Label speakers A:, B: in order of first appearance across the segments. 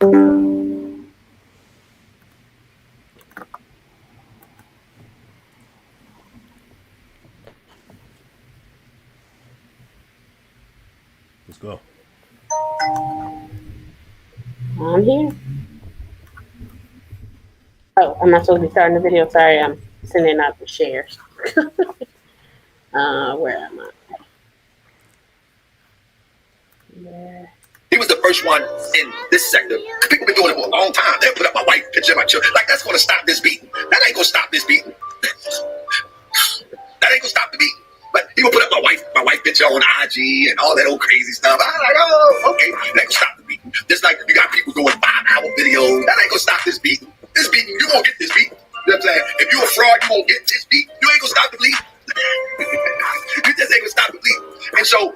A: Let's go.
B: I'm here. Oh, I'm not supposed to be starting the video. Sorry, I'm sending out the shares. Where am I? Yeah.
C: He was the first one in this sector. People been doing it for a long time. They'll put up my wife picture, my children. Like, that's going to stop this beating. That ain't going to stop this beating. That ain't going to stop the beating. But he will put up my wife picture on IG and all that old crazy stuff. I'm like, oh, okay. That ain't going to stop the beating. Just like you got people doing 5-hour videos. That ain't going to stop this beating. This beating, you going to get this beating. You know what I'm saying? If you a fraud, you won't get this beat. You ain't going to stop the bleeding. You just ain't going to stop the bleeding. And so,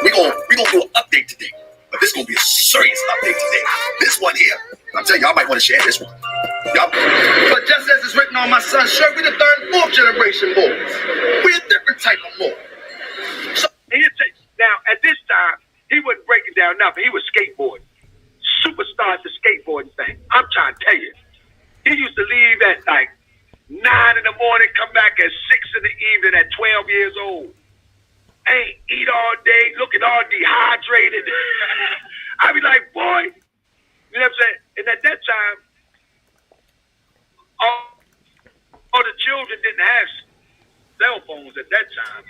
C: we're gonna do an update today. But this is going to be a serious update today. This one here, I'm telling you, y'all might want to share this one. Y'all. But just as it's written on my son's shirt, we're the third and fourth generation Moors. We're a different type of Moor.
D: So, now, at this time, he wasn't breaking down nothing. He was skateboarding. Superstar at the skateboarding thing. I'm trying to tell you. He used to leave at like 9 in the morning, come back at 6 in the evening at 12 years old. Ain't eat all day, looking all dehydrated. I be like, boy, you know what I'm saying? And at that time, all the children didn't have cell phones at that time.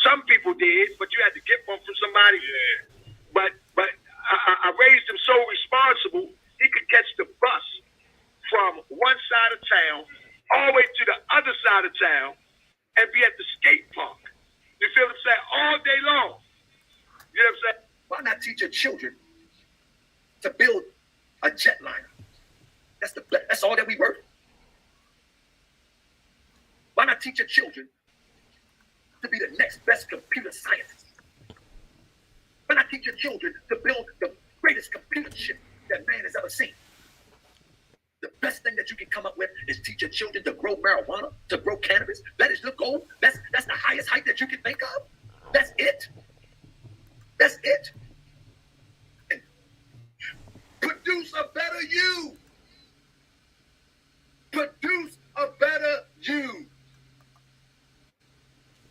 D: Some people did, but you had to get one from somebody. Yeah. But I raised him so responsible, he could catch the bus from one side of town all the way to the other side of town and be at the skate park. You feel what I'm saying? All day long. You know what I'm saying?
C: Why not teach your children to build a jetliner? That's all that we work. Why not teach your children to be the next best computer scientist? Why not teach your children to build the greatest computer chip that man has ever seen? The best thing that you can come up with is teach your children to grow marijuana, to grow cannabis. That is the goal. That's the highest height that you can think of. That's it. That's it. And produce a better you. Produce a better you.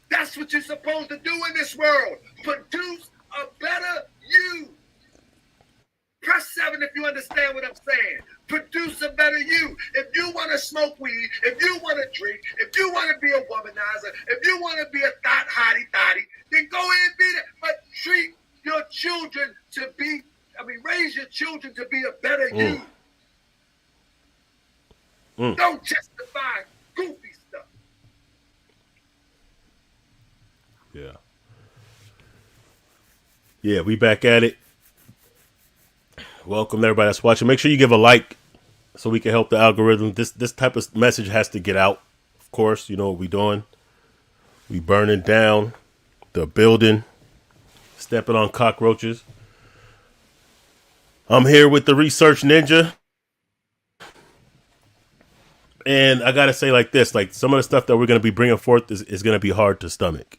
C: That's what you're supposed to do in this world. Produce a better you. Press 7 if you understand what I'm saying. Produce a better you. If you want to smoke weed, if you want to drink, if you want to be a womanizer, if you want to be a thought hottie, then go ahead and be that. But treat your children to be, raise your children to be a better you. Don't justify goofy stuff.
A: Yeah. Yeah, we back at it. Welcome everybody that's watching. Make sure you give a like so we can help the algorithm. This type of message has to get out. Of course, you know what we doing. We burning down the building, stepping on cockroaches. I'm here with the Research Ninja. And I got to say like this, like some of the stuff that we're going to be bringing forth is going to be hard to stomach.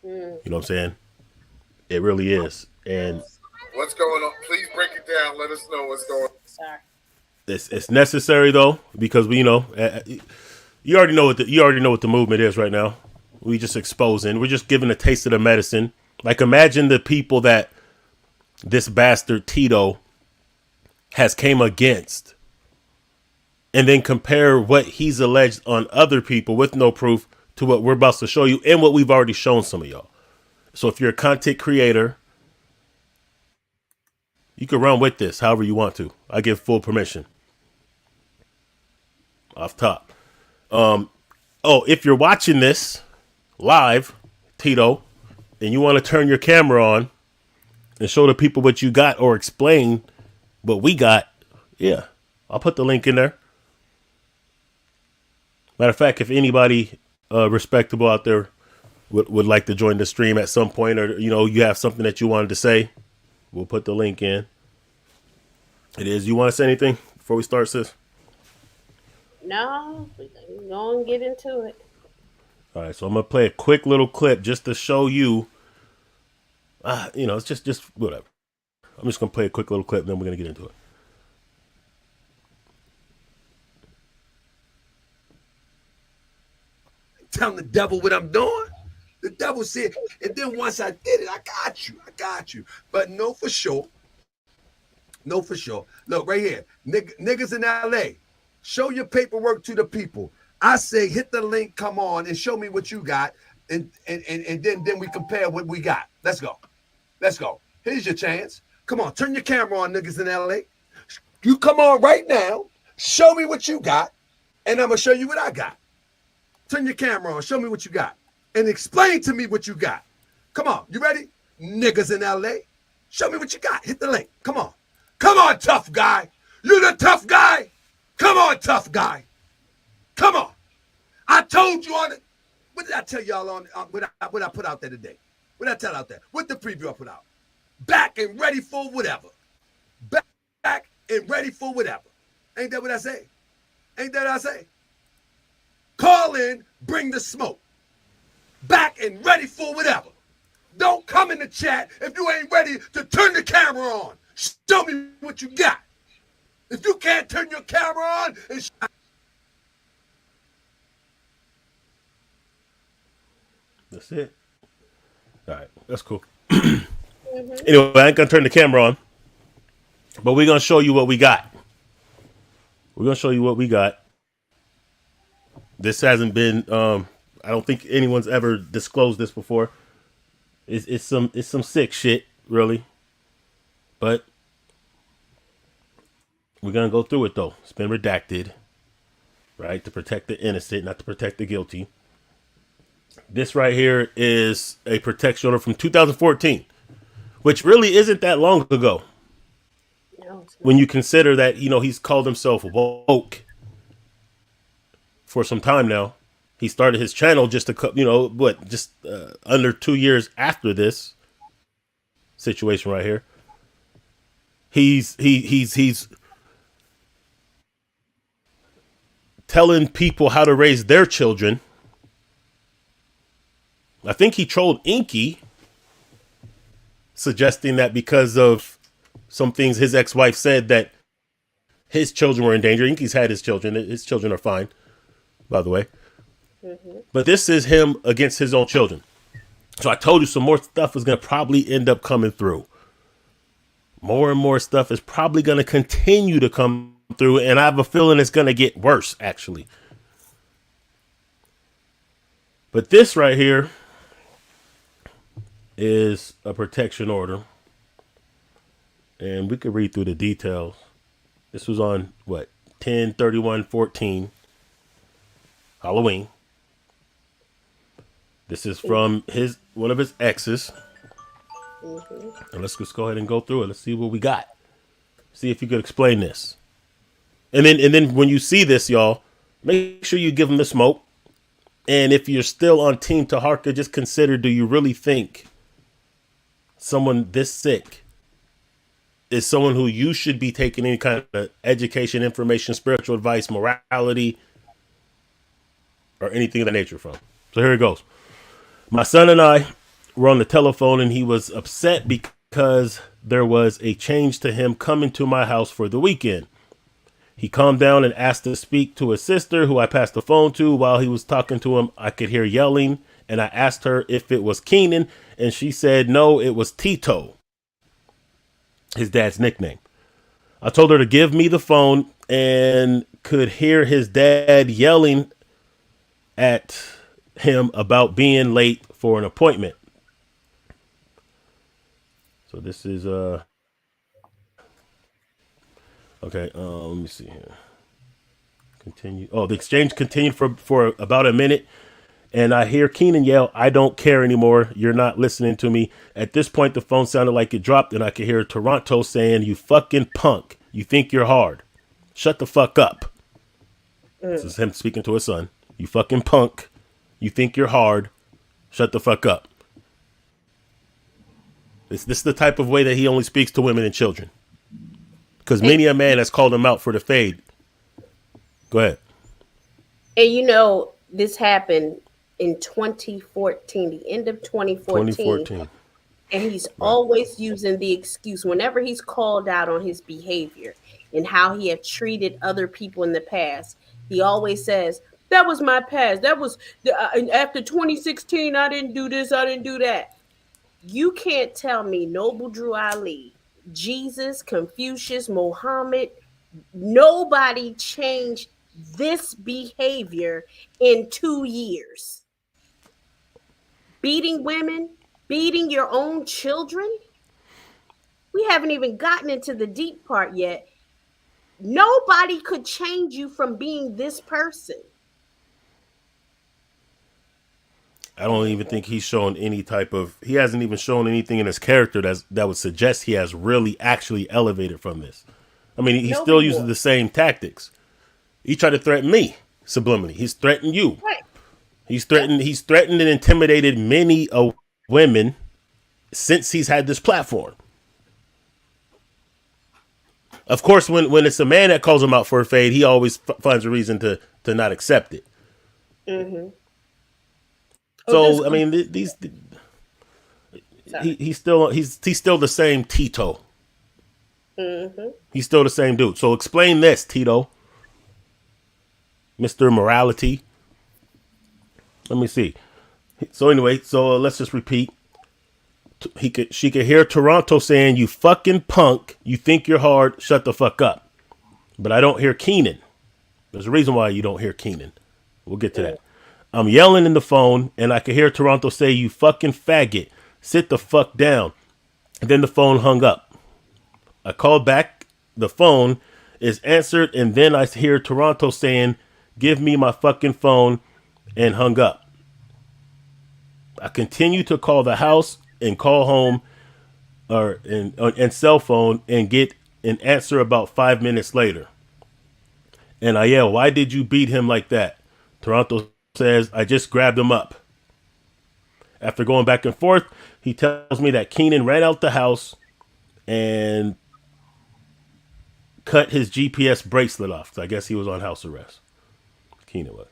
A: You know what I'm saying? It really is. And
E: what's going on? Please break it down. Let us know what's going on.
B: Sorry.
A: It's necessary though, because we, you already know what the movement is right now. We just exposing. We're just giving a taste of the medicine. Like imagine the people that this bastard Tito has came against, and then compare what he's alleged on other people with no proof to what we're about to show you and what we've already shown some of y'all. So if you're a content creator, you can run with this however you want to. I give full permission. Off top. If you're watching this live, Tito, and you want to turn your camera on and show the people what you got or explain what we got, yeah, I'll put the link in there. Matter of fact, if anybody respectable out there would like to join the stream at some point, or you have something that you wanted to say, we'll put the link in. It is. You want to say anything before we start, sis?
B: No, we're going to get into it.
A: All right, so I'm going to play a quick little clip just to show you, it's just whatever. I'm just going to play a quick little clip, then we're going to get into it.
F: telling the devil what I'm doing. The devil said, and then once I did it, I got you. But no for sure. Look, right here. Niggas in LA, show your paperwork to the people. I say hit the link, come on, and show me what you got. And then we compare what we got. Let's go. Here's your chance. Come on, turn your camera on, niggas in LA. You come on right now. Show me what you got, and I'm gonna show you what I got. Turn your camera on. Show me what you got, and explain to me what you got. Come on, you ready? Niggas in LA, show me what you got. Hit the link. Come on, tough guy. You the tough guy. Come on, tough guy. Come on. I told you on it. What did I tell y'all on what I put out there today? What did I tell out there? What the preview I put out? Back and ready for whatever. Back and ready for whatever. Ain't that what I say? Call in, bring the smoke. Back and ready for whatever. Don't come in the chat if you ain't ready to turn the camera on. Show me what you got. If you can't turn your camera on,
A: that's it. All right, that's cool. Anyway, I ain't gonna turn the camera on, but we're gonna show you what we got. This hasn't been. I don't think anyone's ever disclosed this before. It's some sick shit, really. But we're gonna go through it though. It's been redacted, right, to protect the innocent, not to protect the guilty. This right here is a protection order from 2014, which really isn't that long ago. No, when you consider that, he's called himself woke for some time now. He started his channel just under 2 years after this situation right here. He's telling people how to raise their children. I think he trolled Inky, suggesting that because of some things his ex-wife said that his children were in danger. Inky's had his children. His children are fine, by the way. Mm-hmm. But this is him against his own children. So I told you some more stuff is going to probably end up coming through. More and more stuff is probably going to continue to come through. And I have a feeling it's going to get worse, actually. But this right here is a protection order, and we could read through the details. This was on 10/31/14, Halloween. This is from one of his exes. Mm-hmm. And let's just go ahead and go through it. Let's see what we got. See if you could explain this. And then when you see this, y'all, make sure you give him the smoke. And if you're still on Team Taharka, just consider, do you really think someone this sick is someone who you should be taking any kind of education, information, spiritual advice, morality, or anything of that nature from? So here it goes. My son and I were on the telephone, and he was upset because there was a change to him coming to my house for the weekend. He calmed down and asked to speak to his sister, who I passed the phone to. While he was talking to him, I could hear yelling, and I asked her if it was Keenan, and she said no, it was Tito, his dad's nickname. I told her to give me the phone and could hear his dad yelling at him about being late for an appointment. So this is okay, let me see here. Continue. Oh, the exchange continued for about a minute, and I hear Keenan yell, "I don't care anymore. You're not listening to me." At this point, the phone sounded like it dropped, and I could hear Toronto saying, "You fucking punk. You think you're hard. Shut the fuck up." This is him speaking to his son. "You fucking punk. You think you're hard. Shut the fuck up." This is the type of way that he only speaks to women and children. Because many a man has called him out for the fade. Go ahead.
B: And this happened in 2014, the end of 2014. And he's always using the excuse whenever he's called out on his behavior and how he had treated other people in the past. He always says, That was my past. That was after 2016. I didn't do this. I didn't do that. You can't tell me Noble Drew Ali, Jesus, Confucius, Muhammad, nobody changed this behavior in 2 years. Beating women, beating your own children. We haven't even gotten into the deep part yet. Nobody could change you from being this person.
A: I don't even think he's shown any type of. He hasn't even shown anything in his character that would suggest he has really actually elevated from this. I mean, he still uses the same tactics. He tried to threaten me subliminally. He's threatened you.
B: Right.
A: He's threatened and intimidated many women since he's had this platform. Of course, when it's a man that calls him out for a fade, he always finds a reason to not accept it.
B: Mm-hmm.
A: So I mean, he's still the same Tito.
B: Mm-hmm.
A: He's still the same dude. So explain this, Tito, Mr. Morality. Let me see. So anyway, let's just repeat. She could hear Toronto saying, "You fucking punk. You think you're hard. Shut the fuck up." But I don't hear Keenan. There's a reason why you don't hear Keenan. We'll get to that. I'm yelling in the phone, and I could hear Toronto say, "You fucking faggot. Sit the fuck down." And then the phone hung up. I called back. The phone is answered, and then I hear Toronto saying, "Give me my fucking phone," and hung up. I continue to call the house and call home and cell phone and get an answer about 5 minutes later. And I yell, "Why did you beat him like that?" Toronto says, "I just grabbed him up." After going back and forth, he tells me that Keenan ran out the house and cut his GPS bracelet off. So I guess he was on house arrest. Keenan was.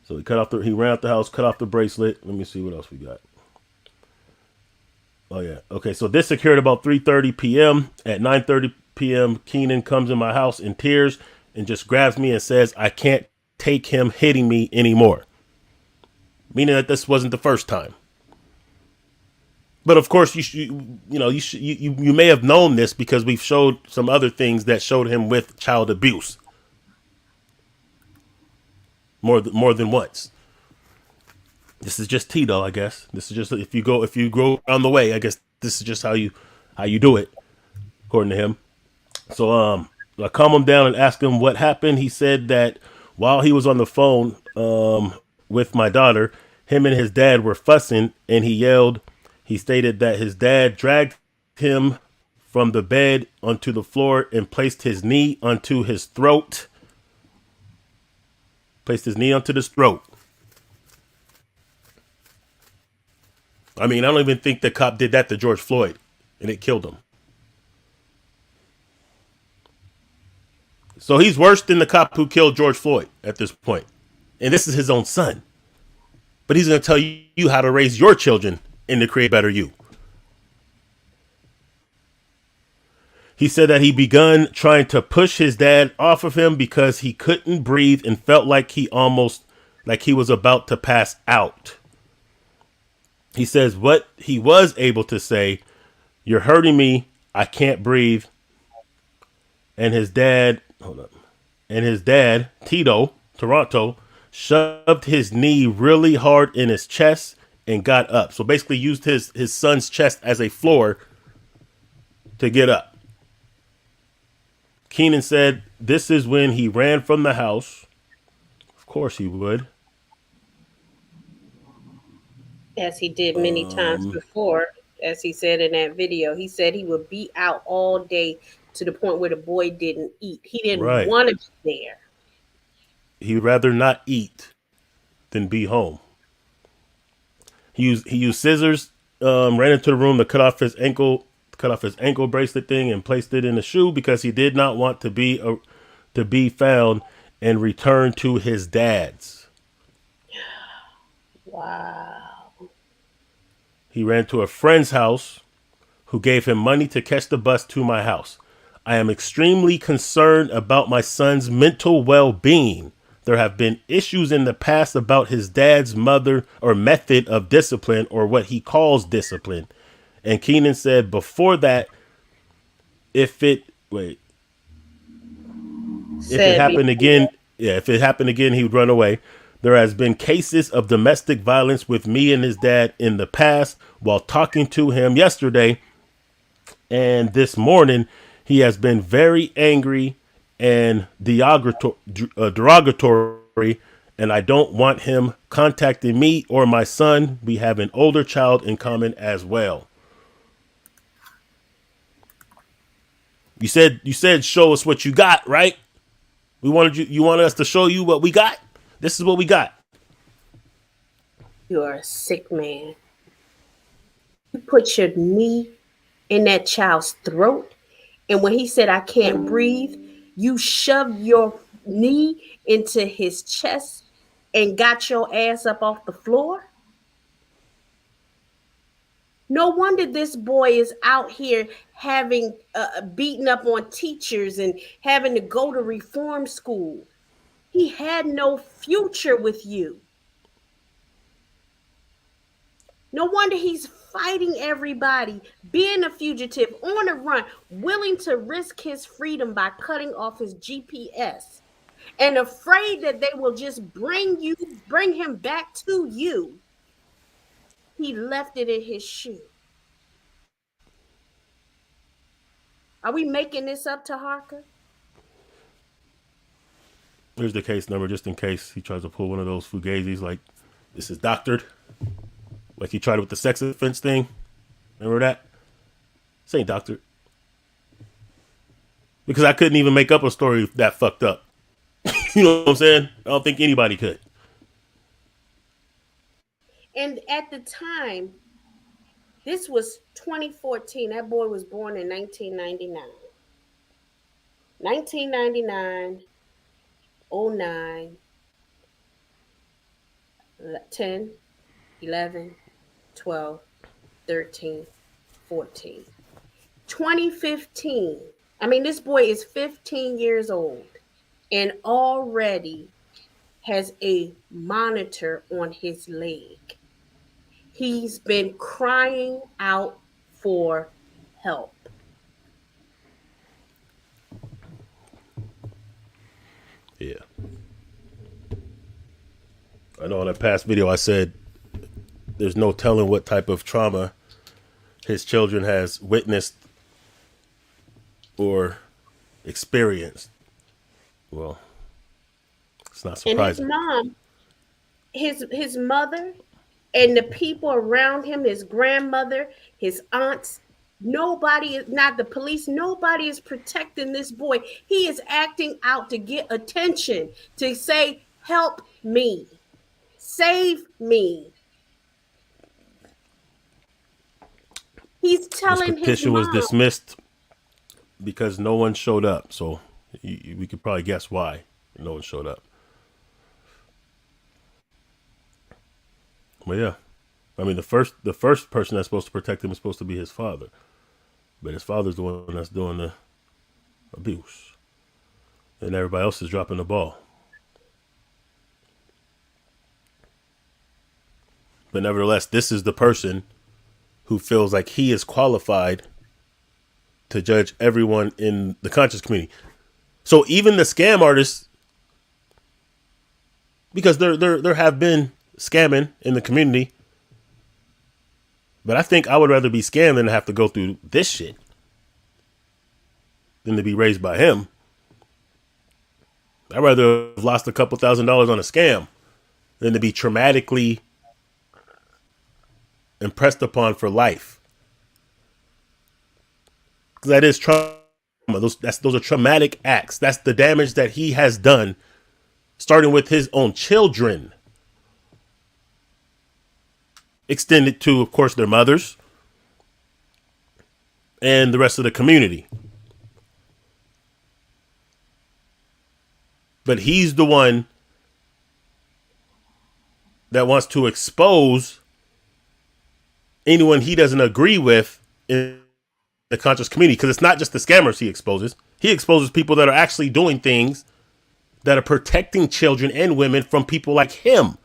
A: So he ran out the house, cut off the bracelet. Let me see what else we got. Oh yeah. Okay, so this occurred about 3:30 p.m. At 9:30 p.m., Keenan comes in my house in tears and just grabs me and says, "I can't take him hitting me anymore." Meaning that this wasn't the first time. But of course, you may have known this because we've showed some other things that showed him with child abuse more than once. This is just Tito, I guess. This is just if you go around the way, I guess this is just how you do it, according to him. So I calm him down and ask him what happened. He said that while he was on the phone with my daughter, him and his dad were fussing, and he yelled. He stated that his dad dragged him from the bed onto the floor and placed his knee onto his throat. Placed his knee onto his throat. I mean, I don't even think the cop did that to George Floyd, and it killed him. So he's worse than the cop who killed George Floyd at this point. And this is his own son. But he's going to tell you how to raise your children and to create better you. He said that he begun trying to push his dad off of him because he couldn't breathe and felt like he was about to pass out. He says what he was able to say, "You're hurting me. I can't breathe." And his dad, Tito, Toronto, shoved his knee really hard in his chest and got up. So basically used his son's chest as a floor to get up. Keenan said this is when he ran from the house. Of course he would.
B: As he did many times before, as he said in that video. He said he would be out all day to the point where the boy didn't eat. He didn't want to be there.
A: He'd rather not eat than be home. He used scissors, ran into the room to cut off his ankle bracelet thing and placed it in the shoe because he did not want to be found and returned to his dad's.
B: Wow.
A: He ran to a friend's house who gave him money to catch the bus to my house. I am extremely concerned about my son's mental well-being. there have been issues in the past about his dad's mother or method of discipline or what he calls discipline. And Keenan said before that, if it happened again, if it happened again, he would run away. There has been cases of domestic violence with me and his dad in the past. While talking to him yesterday and this morning, he has been very angry and derogatory, and I don't want him contacting me or my son. We have an older child in common as well. You said show us what you got, right? You wanted us to show you what we got? This is what we got.
B: You're a sick man. You put your knee in that child's throat, and when he said, I can't breathe, you shoved your knee into his chest and got your ass up off the floor? No wonder this boy is out here having beaten up on teachers and having to go to reform school. He had no future with you. No wonder he's fighting everybody, being a fugitive, on the run, willing to risk his freedom by cutting off his GPS, and afraid that they will just bring him back to you. He left it in his shoe. Are we making this up, Taharka?
A: Here's the case number, just in case he tries to pull one of those fugazis, like this is doctored. Like he tried with the sex offense thing. Remember that? This ain't doctored. Because I couldn't even make up a story that fucked up. You know what I'm saying? I don't think anybody could.
B: And at the time, this was 2014. That boy was born in 1999. 1999, 09, 10, 11, 12, 13, 14. 2015. I mean, this boy is 15 years old and already has a monitor on his leg. He's been crying out for help.
A: Yeah. I know in a past video I said there's no telling what type of trauma his children has witnessed or experienced. Well, it's not surprising.
B: And his mom, his mother, and the people around him, his grandmother, his aunts, nobody is, not the police, nobody is protecting this boy. He is acting out to get attention, to say, help me, save me. He's telling
A: his petition
B: his mom.
A: was dismissed because no one showed up. So we could probably guess why no one showed up. Well, yeah. I mean, the first person that's supposed to protect him is supposed to be his father. But his father's the one that's doing the abuse. And everybody else is dropping the ball. But nevertheless, this is the person who feels like he is qualified to judge everyone in the conscious community. So even the scam artists, because there have been scamming in the community, but I think I would rather be scammed than to have to go through this shit than to be raised by him. I'd rather have lost a couple $1,000s on a scam than to be traumatically impressed upon for life. Because that is trauma. Those are traumatic acts. That's the damage that he has done, starting with his own children, extended to, of course, their mothers and the rest of the community. But he's the one that wants to expose anyone he doesn't agree with in the conscious community, because it's not just the scammers he exposes. He exposes people that are actually doing things that are protecting children and women from people like him.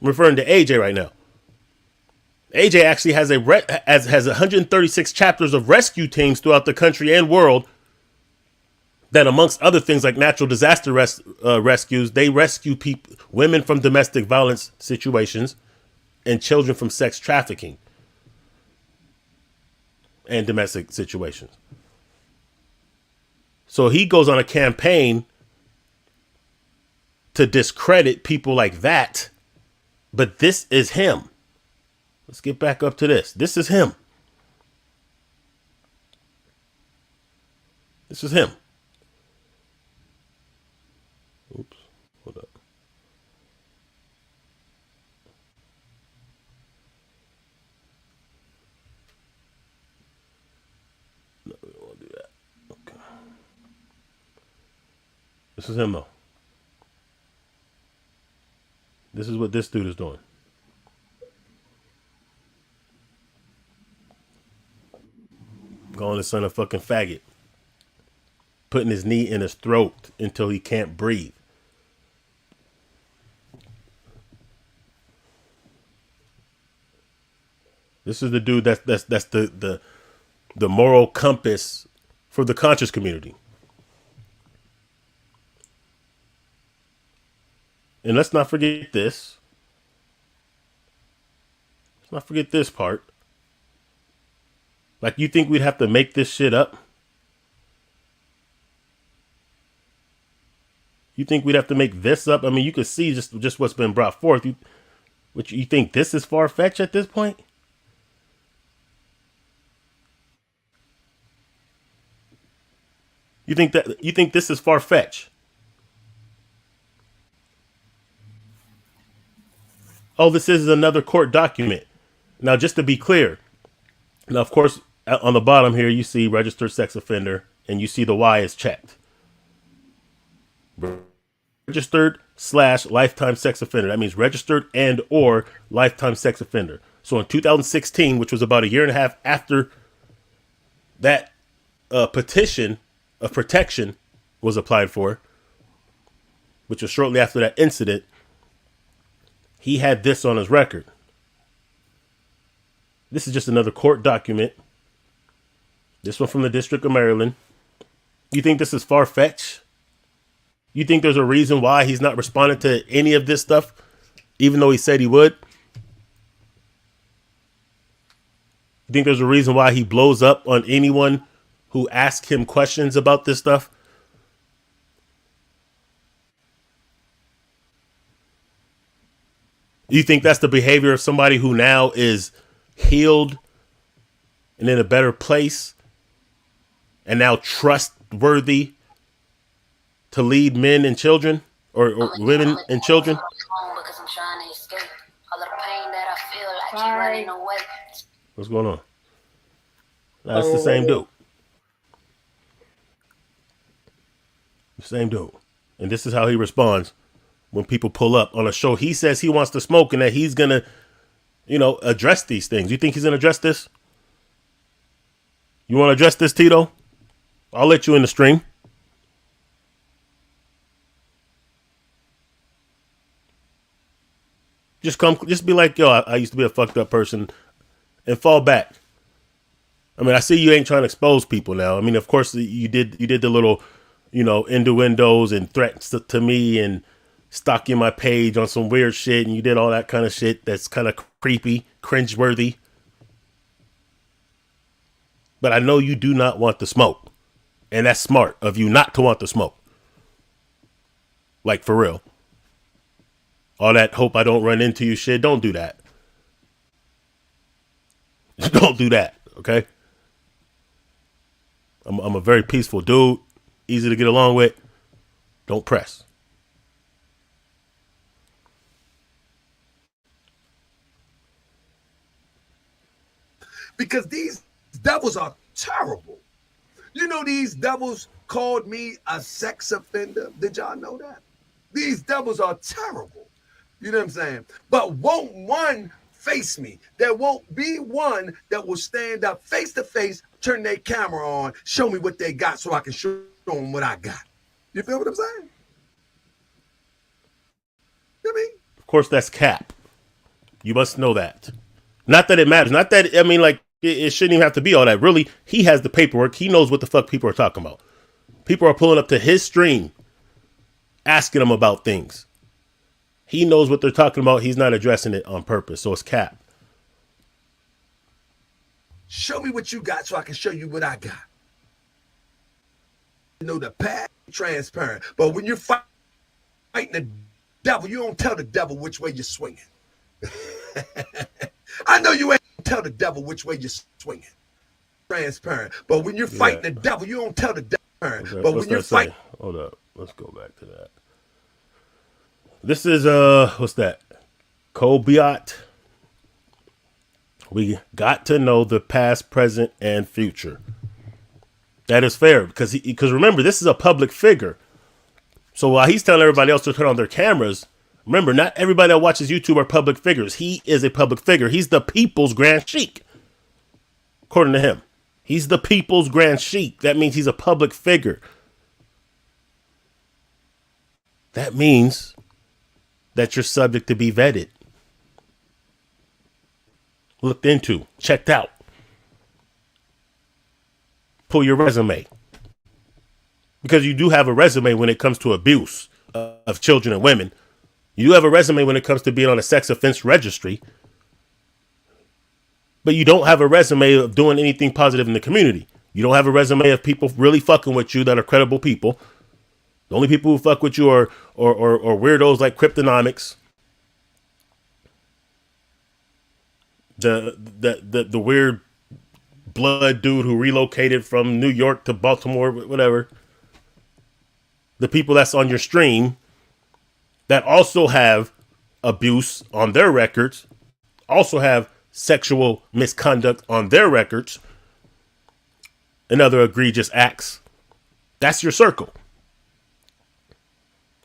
A: I'm referring to AJ right now. AJ actually has has 136 chapters of rescue teams throughout the country and world that, amongst other things like natural disaster rescues, they rescue women from domestic violence situations and children from sex trafficking and domestic situations. So he goes on a campaign to discredit people like that. But this is him. Let's get back up to this. This is him. This is him. Oops. Hold up. No, we don't want to do that. Okay. This is him, though. This is what this dude is doing. Calling his son a fucking faggot. Putting his knee in his throat until he can't breathe. This is the dude that's the moral compass for the conscious community. And let's not forget this. Let's not forget this part. Like, you think we'd have to make this shit up? You think we'd have to make this up? I mean, you could see just what's been brought forth. You think this is far-fetched at this point? You think this is far-fetched? Oh, this is another court document. Now, just to be clear, now, of course, on the bottom here, you see registered sex offender, and you see the Y is checked. Registered / lifetime sex offender. That means registered and or lifetime sex offender. So in 2016, which was about a year and a half after that petition of protection was applied for, which was shortly after that incident, he had this on his record. This is just another court document. This one from the District of Maryland. You think this is far-fetched? You think there's a reason why he's not responding to any of this stuff, even though he said he would? You think there's a reason why he blows up on anyone who asks him questions about this stuff? You think that's the behavior of somebody who now is healed and in a better place and now trustworthy to lead men and children or women and children? What's going on? That's the same dude. The same dude. And this is how he responds when people pull up on a show. He says he wants to smoke and that he's going to, address these things. You think he's going to address this? You want to address this, Tito? I'll let you in the stream. Just be like, yo, I used to be a fucked up person, and fall back. I mean, I see you ain't trying to expose people now. I mean, of course you did the little, innuendos and threats to me and stalking my page on some weird shit, and you did all that kind of shit that's kind of creepy, cringeworthy. But I know you do not want to smoke, and that's smart of you not to want to smoke. Like, for real. All that hope I don't run into you shit, don't do that. Don't do that, okay? I'm a very peaceful dude, easy to get along with. Don't press.
F: Because these devils are terrible. You know, these devils called me a sex offender. Did y'all know that? These devils are terrible. You know what I'm saying? But won't one face me? There won't be one that will stand up face to face, turn their camera on, show me what they got so I can show them what I got. You feel what I'm saying? You know what I mean?
A: Of course, that's cap. You must know that. Not that it matters. Not that, I mean, like, it shouldn't even have to be all that. Really, he has the paperwork. He knows what the fuck people are talking about. People are pulling up to his stream, asking him about things. He knows what they're talking about. He's not addressing it on purpose. So it's cap.
F: Show me what you got so I can show you what I got. You know, the path transparent. But when you're fighting the devil, you don't tell the devil which way you're swinging. I know you ain't tell the devil which way you're swinging. Transparent. But when you're fighting the devil, you don't tell the devil. But when you're fighting.
A: Hold up. Let's go back to that. This is, what's that? Kobiot. We got to know the past, present, and future. That is fair because remember, this is a public figure. So while he's telling everybody else to turn on their cameras, remember, not everybody that watches YouTube are public figures. He is a public figure. He's the people's grand sheik. According to him, he's the people's grand sheik. That means he's a public figure. That means that you're subject to be vetted, looked into, checked out. Pull your resume. Because you do have a resume when it comes to abuse of children and women. You have a resume when it comes to being on a sex offense registry. But you don't have a resume of doing anything positive in the community. You don't have a resume of people really fucking with you that are credible people. The only people who fuck with you are weirdos like Cryptonomics. The weird blood dude who relocated from New York to Baltimore, whatever. The people that's on your stream that also have abuse on their records, also have sexual misconduct on their records, and other egregious acts. That's your circle.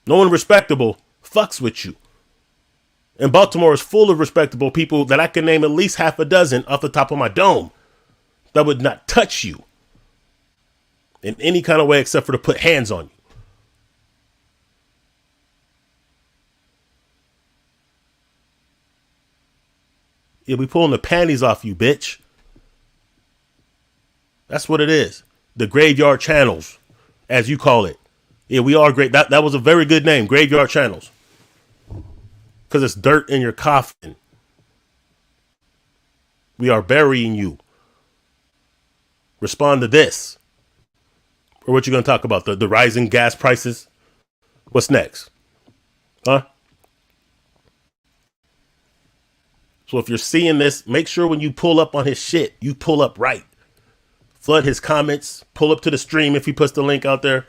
A: No one respectable fucks with you. And Baltimore is full of respectable people that I can name at least half a dozen off the top of my dome that would not touch you in any kind of way except for to put hands on you. You'll be pulling the panties off you, bitch. That's what it is. The graveyard channels, as you call it. Yeah, we are great. That was a very good name, graveyard channels. Because it's dirt in your coffin. We are burying you. Respond to this. Or what you going to talk about? The rising gas prices? What's next? Huh? So if you're seeing this, make sure when you pull up on his shit, you pull up right. Flood his comments. Pull up to the stream if he puts the link out there.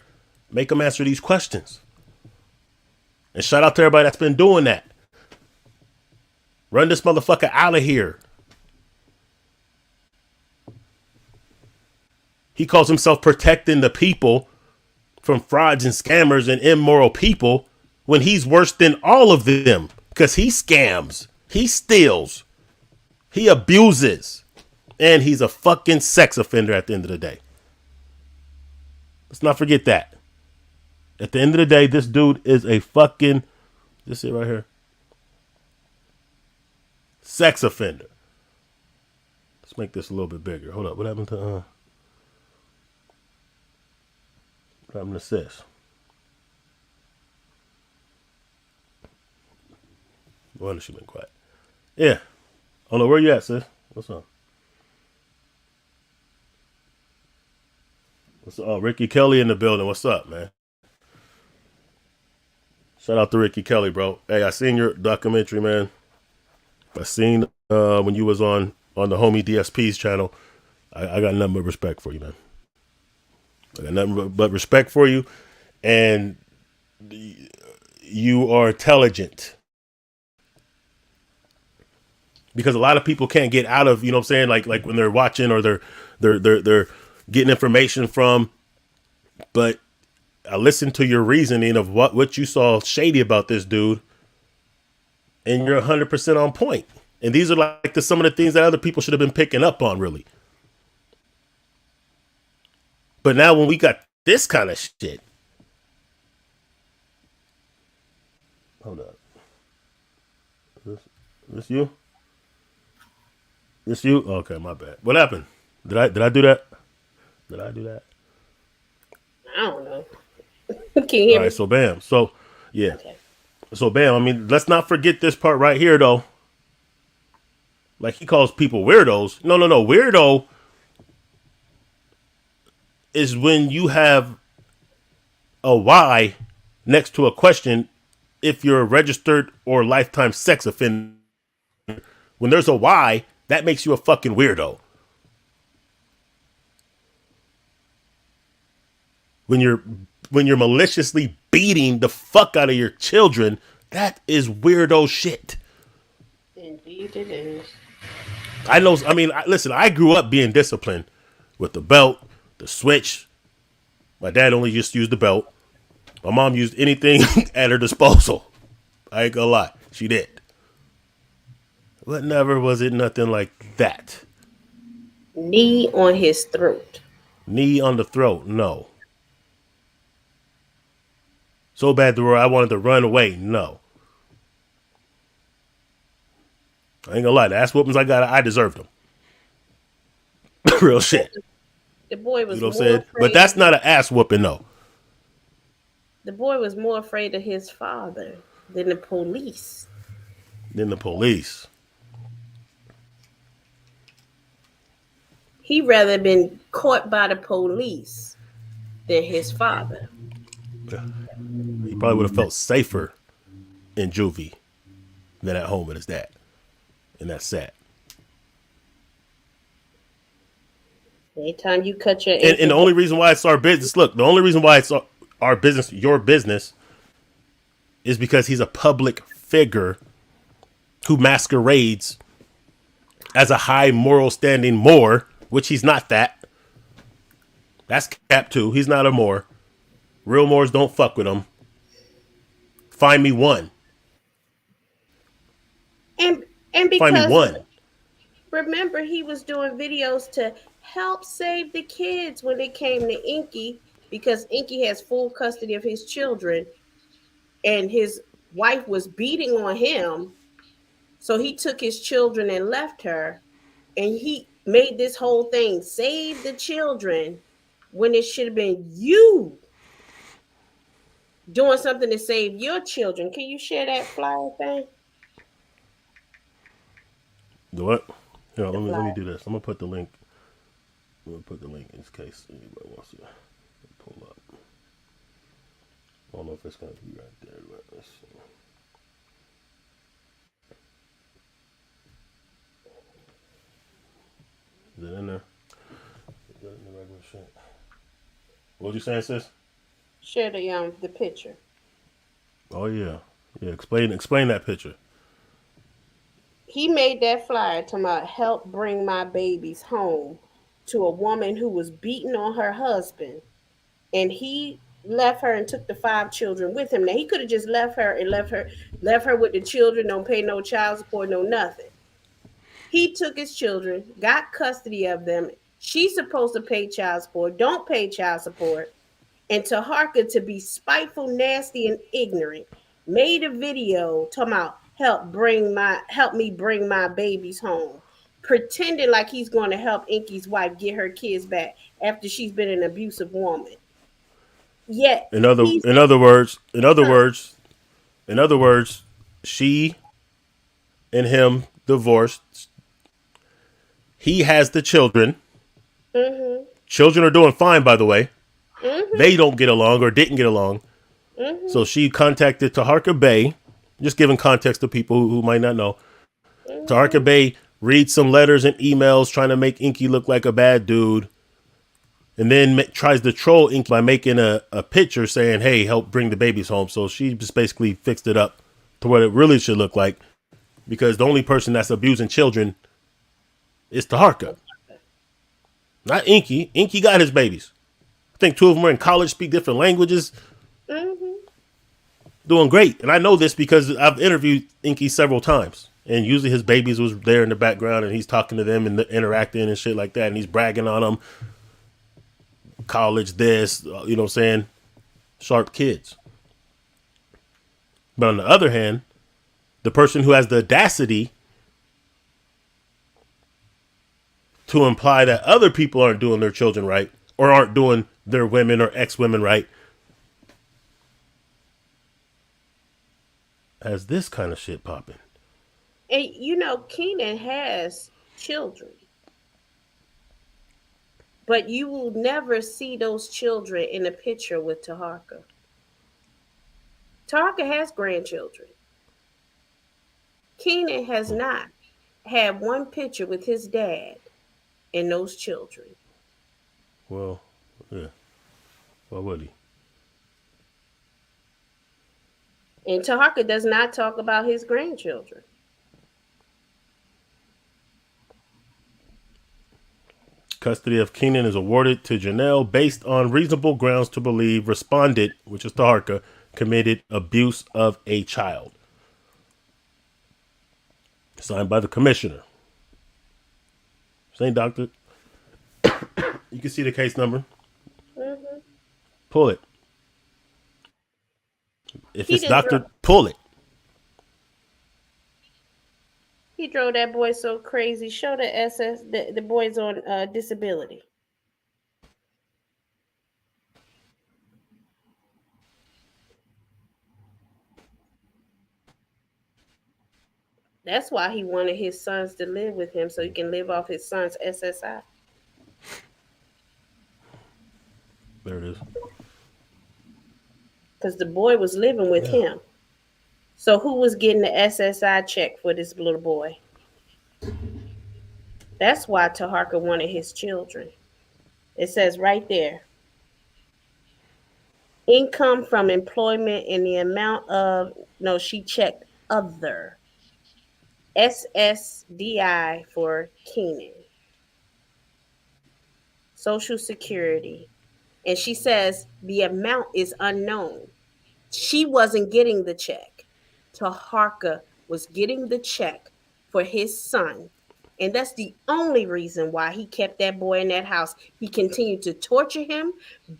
A: Make him answer these questions. And shout out to everybody that's been doing that. Run this motherfucker out of here. He calls himself protecting the people from frauds and scammers and immoral people when he's worse than all of them because he scams. He steals. He abuses. And he's a fucking sex offender at the end of the day. Let's not forget that. At the end of the day, this dude is a fucking, this it right here, sex offender. Let's make this a little bit bigger. Hold up. What happened to sis? Why has she been quiet? Yeah. Oh no, where you at, sis? What's up? Ricky Kelly in the building. What's up, man? Shout out to Ricky Kelly, bro. Hey, I seen your documentary, man. I seen when you was on the homie DSP's channel. I got nothing but respect for you, man. I got nothing but respect for you. And you are intelligent. Because a lot of people can't get out of, you know what I'm saying? Like when they're watching or they're getting information from. But I listened to your reasoning of what you saw shady about this dude. And you're 100% on point. And these are like some of the things that other people should have been picking up on, really. But now when we got this kind of shit, Hold up. This you? This you? Okay, my bad. What happened? Did I do that? Did I do that?
B: I don't know. Can you hear
A: All
B: me?
A: right, so bam. So yeah.
B: Okay.
A: So bam, I mean, let's not forget this part right here though. Like he calls people weirdos. No. Weirdo is when you have a Y next to a question if you're a registered or lifetime sex offender. When there's a Y, that makes you a fucking weirdo. When you're maliciously beating the fuck out of your children, that is weirdo shit.
B: Indeed it is.
A: I know. I mean, listen, I grew up being disciplined with the belt, the switch. My dad only just used the belt. My mom used anything at her disposal. I ain't gonna lie. She did. But never was it nothing like that.
B: Knee on his throat.
A: Knee on the throat. No. So bad to where I wanted to run away. No. I ain't gonna lie. The ass whoopings I got, I deserved them. Real shit.
B: The boy was
A: You know what I'm
B: more
A: saying?
B: afraid.
A: But that's not an ass whooping, though.
B: The boy was more afraid of his father than the police.
A: Then the police.
B: He rather been caught by the police than his father.
A: He probably would have felt safer in juvie than at home with his dad. And that's sad.
B: Anytime you cut your
A: And the only reason why it's our business, look, the only reason why it's our business, your business, is because he's a public figure who masquerades as a high moral standing Moor, which he's not that. That's cap too. He's not a Moor. Real Moors don't fuck with him. Find me one.
B: and
A: Find me
B: because
A: one.
B: remember he was doing videos to help save the kids when it came to Inky, because Inky has full custody of his children and his wife was beating on him. So he took his children and left her, and he made this whole thing save the children when it should have been you doing something to save your children. Can you share that flyer thing?
A: The what? Here, let me
B: flyer.
A: do this. I'm gonna put the link. I'm gonna put the link in case anybody wants to pull up. I don't know if it's gonna be right there, but let's see. Is it in there? Is that in the regular shit? What you saying, sis?
B: Share the picture.
A: Oh yeah, yeah. Explain that picture.
B: He made that flyer talking about help bring my babies home to a woman who was beating on her husband, and he left her and took the 5 children with him. Now he could have just left her and left her with the children, don't pay no child support, no nothing. He took his children, got custody of them. She's supposed to pay child support, don't pay child support. And Taharka, to be spiteful, nasty, and ignorant, made a video talking about help me bring my babies home, pretending like he's going to help Inky's wife get her kids back after she's been an abusive woman. Yet
A: In other words, she and him divorced. He has the children.
B: Mm-hmm.
A: Children are doing fine, by the way.
B: Mm-hmm.
A: They don't get along or didn't get along.
B: Mm-hmm.
A: So she contacted Taharka Bey, just giving context to people who might not know. Mm-hmm. Taharka Bey reads some letters and emails trying to make Inky look like a bad dude. And then tries to troll Inky by making a picture saying, hey, help bring the babies home. So she just basically fixed it up to what it really should look like. Because the only person that's abusing children is Taharka. Not Inky. Inky got his babies. I think 2 of them are in college, speak different languages.
B: Mm-hmm.
A: Doing great. And I know this because I've interviewed Inky several times. And usually his babies was there in the background and he's talking to them and interacting and shit like that. And he's bragging on them. College this, you know what I'm saying? Sharp kids. But on the other hand, the person who has the audacity to imply that other people aren't doing their children right or aren't doing their women or ex-women right has this kind of shit popping.
B: And you know, Keenan has children, but you will never see those children in a picture with Taharka. Taharka has grandchildren. Keenan has not had one picture with his dad and those children.
A: Well, yeah. Why would he?
B: And Taharka does not talk about his grandchildren.
A: Custody of Keenan is awarded to Janelle based on reasonable grounds to believe respondent, which is Taharka, committed abuse of a child. Signed by the commissioner. Same doctor. You can see the case number.
B: Mm-hmm.
A: Pull it. If
B: He
A: it's
B: didn't
A: doctor,
B: draw-
A: pull it.
B: He drove that boy so crazy. Show the the boys on disability. That's why he wanted his sons to live with him so he can live off his son's SSI.
A: There it is.
B: Because the boy was living with him. So who was getting the SSI check for this little boy? That's why Taharka wanted his children. It says right there. Income from employment in the amount of, no, she checked other. SSDI for Keenan. Social Security. And she says the amount is unknown. She wasn't getting the check. Taharka was getting the check for his son. And that's the only reason why he kept that boy in that house. He continued to torture him,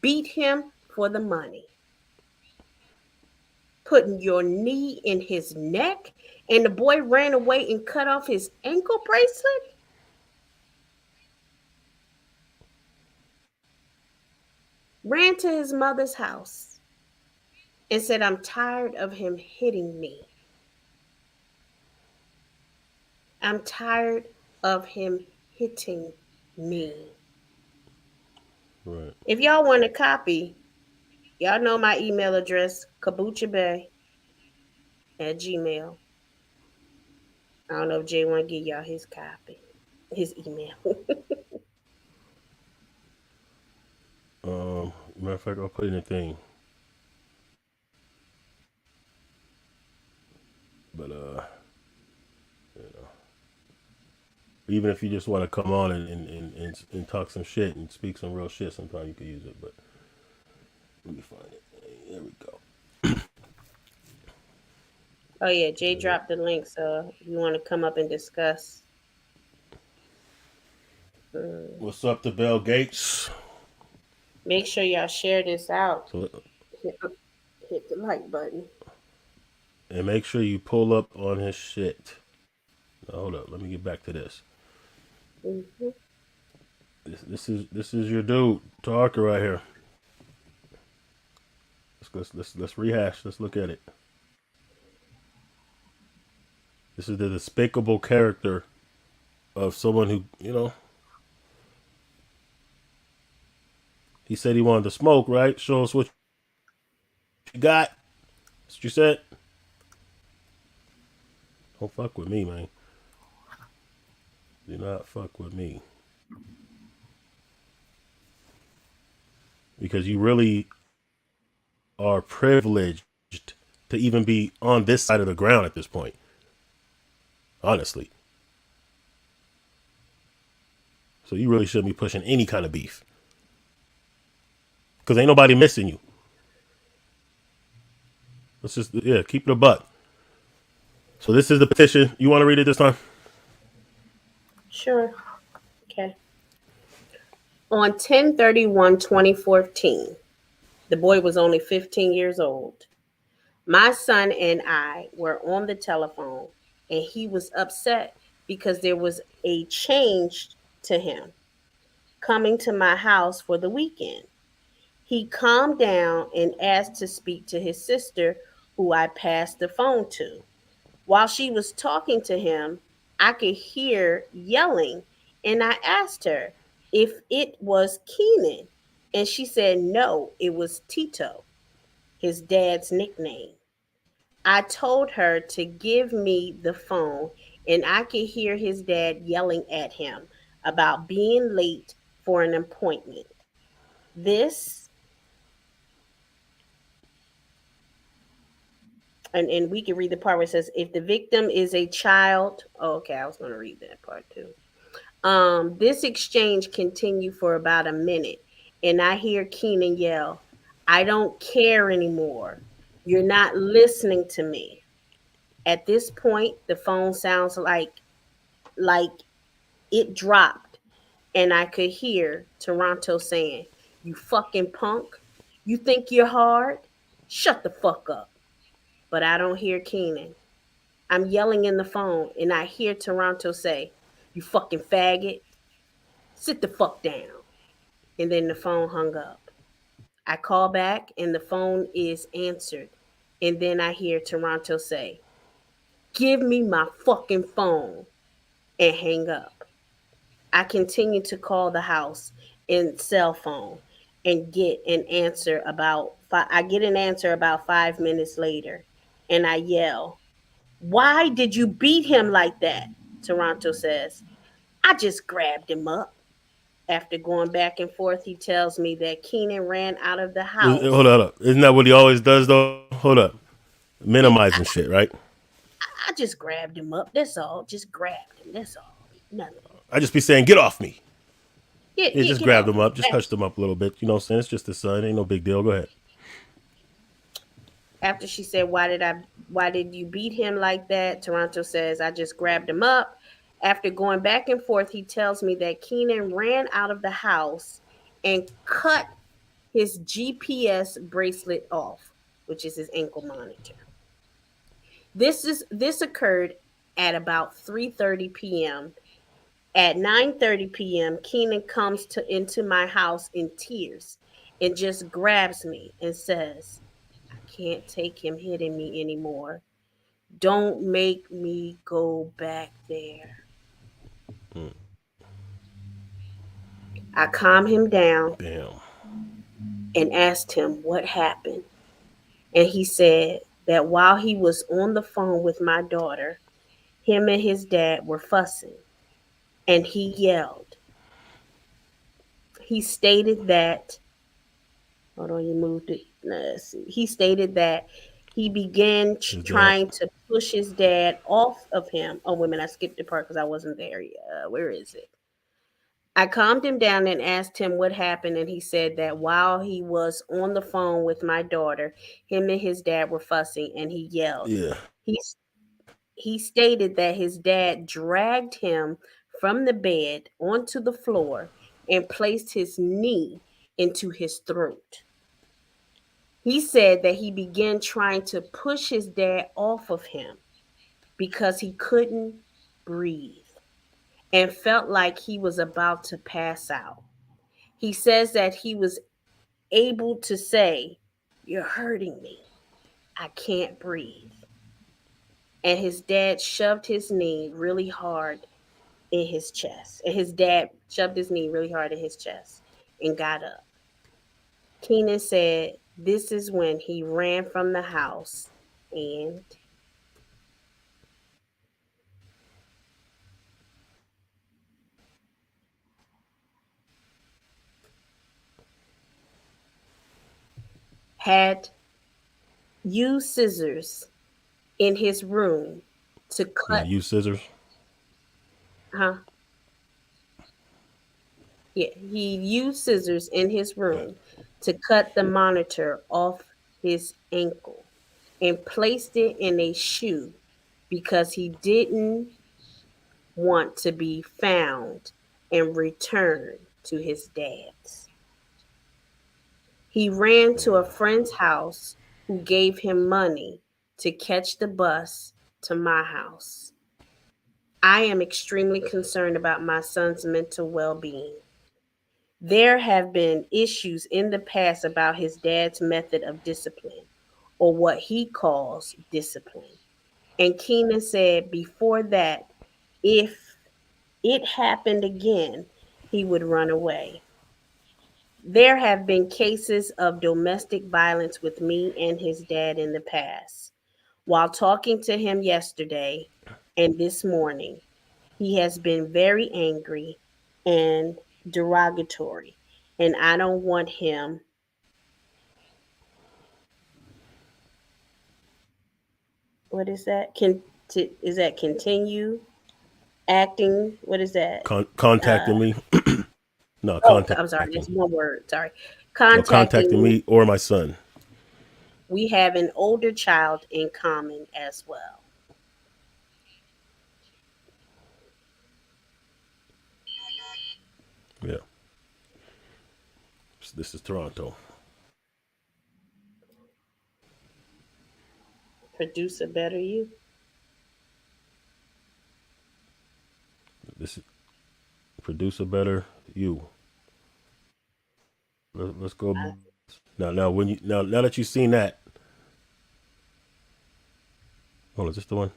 B: beat him for the money. Putting your knee in his neck, and the boy ran away and cut off his ankle bracelet? Ran to his mother's house and said, I'm tired of him hitting me. I'm tired of him hitting me.
A: Right.
B: If y'all want a copy, y'all know my email address, kabuchabay@gmail. I don't know if Jay want to give y'all his copy, his email.
A: Matter of fact, I'll put in a thing. But you know, even if you just want to come on and talk some shit and speak some real shit, sometimes you can use it. But let me find it. There we go.
B: Oh yeah, Jay dropped the link, so if you want to come up and discuss.
A: What's up to Bill Gates?
B: Make sure y'all share this out.
A: So,
B: Hit the like button.
A: and make sure you pull up on his shit. Now, hold up, let me get back to this.
B: Mm-hmm.
A: This is your dude, Taharka, right here. Let's rehash. Let's look at it. This is the despicable character of someone who, you know, he said he wanted to smoke, right? Show us what you got. That's what you said. Don't fuck with me, man. Do not fuck with me. Because you really are privileged to even be on this side of the ground at this point. Honestly. So you really shouldn't be pushing any kind of beef. Because ain't nobody missing you. Let's just, keep it a buck. So this is the petition. You want to read it this time?
B: Sure. Okay. On 10/31/2014, the boy was only 15 years old. My son and I were on the telephone, and he was upset because there was a change to him coming to my house for the weekend. He calmed down and asked to speak to his sister, who I passed the phone to. While she was talking to him, I could hear yelling, and I asked her if it was Keenan, and she said no, it was Tito, his dad's nickname. I told her to give me the phone, and I could hear his dad yelling at him about being late for an appointment. This, and we can read the part where it says, if the victim is a child, oh, okay, I was going to read that part too. This exchange continued for about a minute, and I hear Keenan yell, I don't care anymore. You're not listening to me. At this point, the phone sounds like it dropped, and I could hear Toronto saying, you fucking punk. You think you're hard? Shut the fuck up. But I don't hear Keenan. I'm yelling in the phone, and I hear Toronto say, you fucking faggot. Sit the fuck down. And then the phone hung up. I call back, and the phone is answered. And then I hear Toronto say, give me my fucking phone, and hang up. I continue to call the house and cell phone and I get an answer about 5 minutes later, and I yell, "Why did you beat him like that?" Toronto says, "I just grabbed him up." After going back and forth, he tells me that Keenan ran out of the
A: Hold
B: house.
A: up. Isn't that what he always does though? Hold up.
B: Yeah,
A: Minimizing shit, right?
B: I just grabbed him up. That's all. Just grabbed him. That's all. Nothing.
A: I just be saying, get off me. Yeah, just
B: Get
A: grabbed
B: off
A: him
B: me.
A: up, just hushed him up a little bit. You know what I'm saying? It's just the son. Ain't no big deal. Go ahead.
B: After she said, why did you beat him like that? Toronto says, I just grabbed him up. After going back and forth, he tells me that Keenan ran out of the house and cut his GPS bracelet off, which is his ankle monitor. This occurred at about 3:30 p.m. At 9:30 p.m., Keenan comes into my house in tears and just grabs me and says, I can't take him hitting me anymore. Don't make me go back there. I calmed him down
A: Damn.
B: and asked him what happened. And he said that while he was on the phone with my daughter, him and his dad were fussing, and he yelled. He stated that, hold on, you moved it. Let's see. He stated that he began
A: His dad.
B: trying to push his dad off of him. Oh, wait a minute, I skipped the part because I wasn't there yet. Where is it? I calmed him down and asked him what happened, and he said that while he was on the phone with my daughter, him and his dad were fussing, and he yelled.
A: Yeah.
B: He he stated that his dad dragged him from the bed onto the floor and placed his knee into his throat. He said that he began trying to push his dad off of him because he couldn't breathe and felt like he was about to pass out. He says that he was able to say, you're hurting me. I can't breathe. And his dad shoved his knee really hard in his chest. And his dad shoved his knee really hard in his chest and got up. Keenan said this is when he ran from the house and had used scissors in his room to
A: Yeah.
B: cut,
A: Use scissors.
B: huh? Yeah, he used scissors in his
A: Right.
B: room to cut the monitor off his ankle and placed it in a shoe because he didn't want to be found and returned to his dad's. He ran to a friend's house who gave him money to catch the bus to my house. I am extremely concerned about my son's mental well being. There have been issues in the past about his dad's method of discipline, or what he calls discipline. And Keenan said before that, if it happened again, he would run away. There have been cases of domestic violence with me and his dad in the past. While talking to him yesterday and this morning, he has been very angry and derogatory, and I don't want him. What is that? Is that continue acting? What is that?
A: Contacting me. No,
B: Oh, I'm sorry.
A: contacting.
B: That's one word. Sorry.
A: No,
B: Contacting
A: contacting
B: me.
A: me or my son.
B: We have an older child in common as well.
A: Yeah. This is Toronto.
B: Produce a better you.
A: This is produce a better you. Let's go. Now when you now that you've seen that, hold on, is this the one?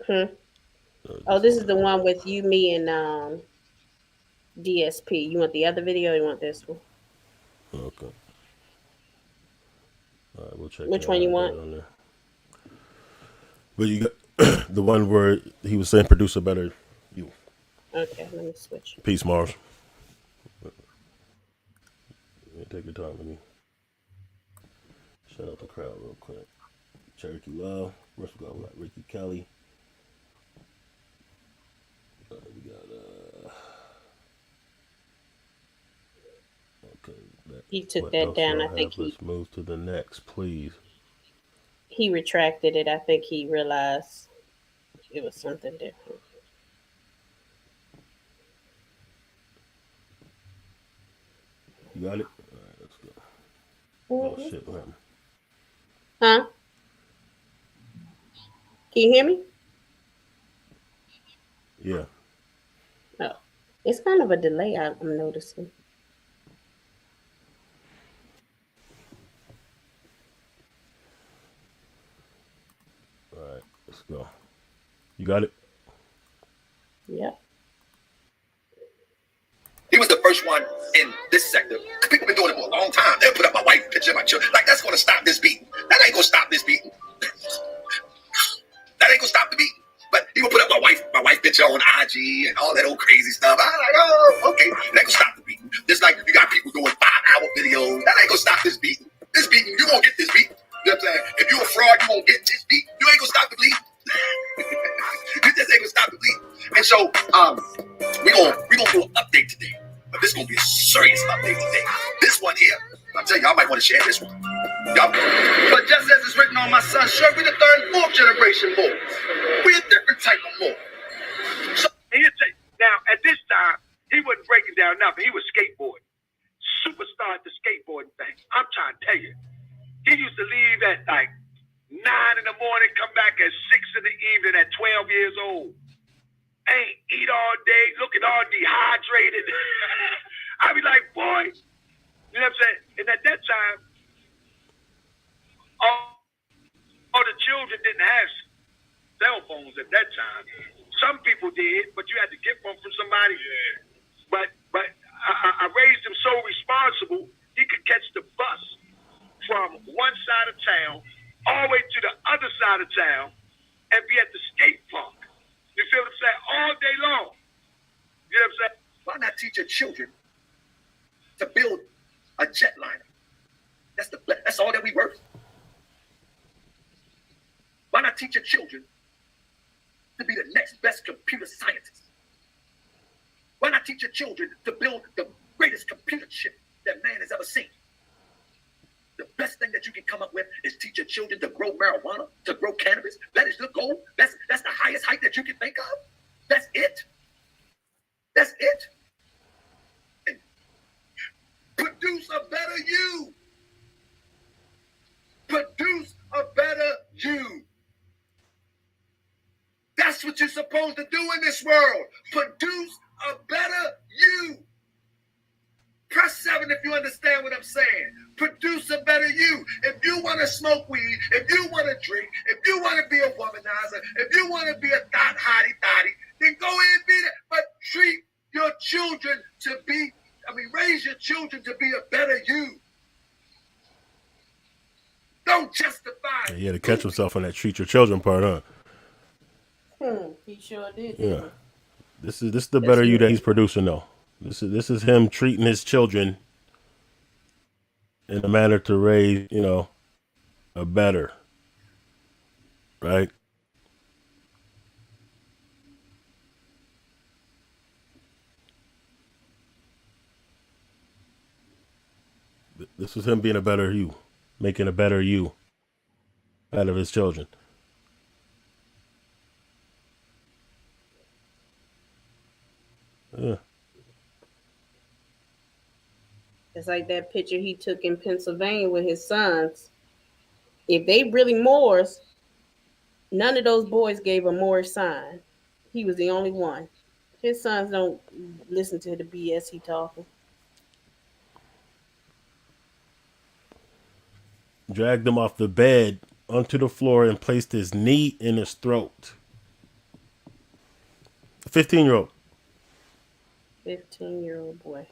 B: Hmm. Oh, this is the one with you, me, and DSP. You want the other video? Or you want this one?
A: Okay. All right, we'll check
B: Which
A: that out.
B: one you
A: I got
B: want?
A: it on there. But you got the one where he was saying produce a better you.
B: Okay, let me switch.
A: Peace, Mars. Yeah, take your time. Let me shout out the crowd real quick. Cherokee Love. First we got Ricky Kelly. We got okay.
B: He took
A: What
B: that
A: else
B: down.
A: y'all
B: I think
A: have? Let's move to the next, please.
B: he retracted it. I think he realized it was something different.
A: You got it? All right, let's go. Oh shit, what happened?
B: Huh? Can you hear me?
A: Yeah.
B: Oh, it's kind of a delay. I'm noticing.
A: All right, let's go. You got it?
B: Yep.
C: He was the first one in this sector. People been doing it for a long time. They'll put up my wife picture, my children. Like, that's going to stop this beating. That ain't going to stop this beating. That ain't going to stop the beating. But he will put up my wife picture on IG and all that old crazy stuff. I'm like, oh, okay. That ain't going to stop the beating. Just like you got people doing 5-hour videos. That ain't going to stop this beating. This beating, you won't get this beating. You know what I'm saying? If you're a fraud, you won't get this beating. You ain't going to stop the bleeding. You just ain't going to stop the bleeding. And so, we gonna do an update today. But this gonna be a serious update today. This one here, I'll tell you, I might want to share this one. Y'all. But just as it's written on my son's shirt, we're the third and fourth generation Moors. We're a different type of Moor.
D: So, now, at this time, he wasn't breaking down nothing. He was skateboarding. Superstar at the skateboarding thing. I'm trying to tell you. He used to leave at like 9 in the morning, come back at 6 in the evening at 12 years old. Ain't eat all day, looking all dehydrated. I be like, boy, you know what I'm saying? And at that time, all the children didn't have cell phones at that time. Some people did, but you had to get one from somebody. Yeah. But I raised him so responsible, he could catch the bus from one side of town all the way to the other side of town and be at the skate park. You feel what I'm saying? All day long. You know what I'm saying?
C: Why not teach your children to build a jetliner? That's all that we worth. Why not teach your children to be the next best computer scientist? Why not teach your children to build the greatest computer chip that man has ever seen? The best thing that you can come up with is teach your children to grow marijuana, to grow cannabis. That is the goal. That's the highest height that you can think of. That's it. That's it. And produce a better you. what you're supposed to do in this world. Produce a better you. Press 7 if you understand what I'm saying. Produce a better you. If you want to smoke weed, if you want to drink, if you want to be a womanizer, if you want to be a thought hottie, then go ahead and be that. But treat your children to be, raise your children to be a better you. Don't justify.
A: He had to catch himself on that treat your children part, huh?
B: He sure did.
A: Yeah. This is the better you that he's producing, though. This is him treating his children in a manner to raise, a better, right? This was him being a better you, making a better you out of his children. Yeah.
B: It's like that picture he took in Pennsylvania with his sons. If they really Moors, none of those boys gave a Moorish sign. He was the only one. His sons don't listen to the BS he talking.
A: Dragged him off the bed onto the floor and placed his knee in his throat. A 15-year-old.
B: 15-year-old boy.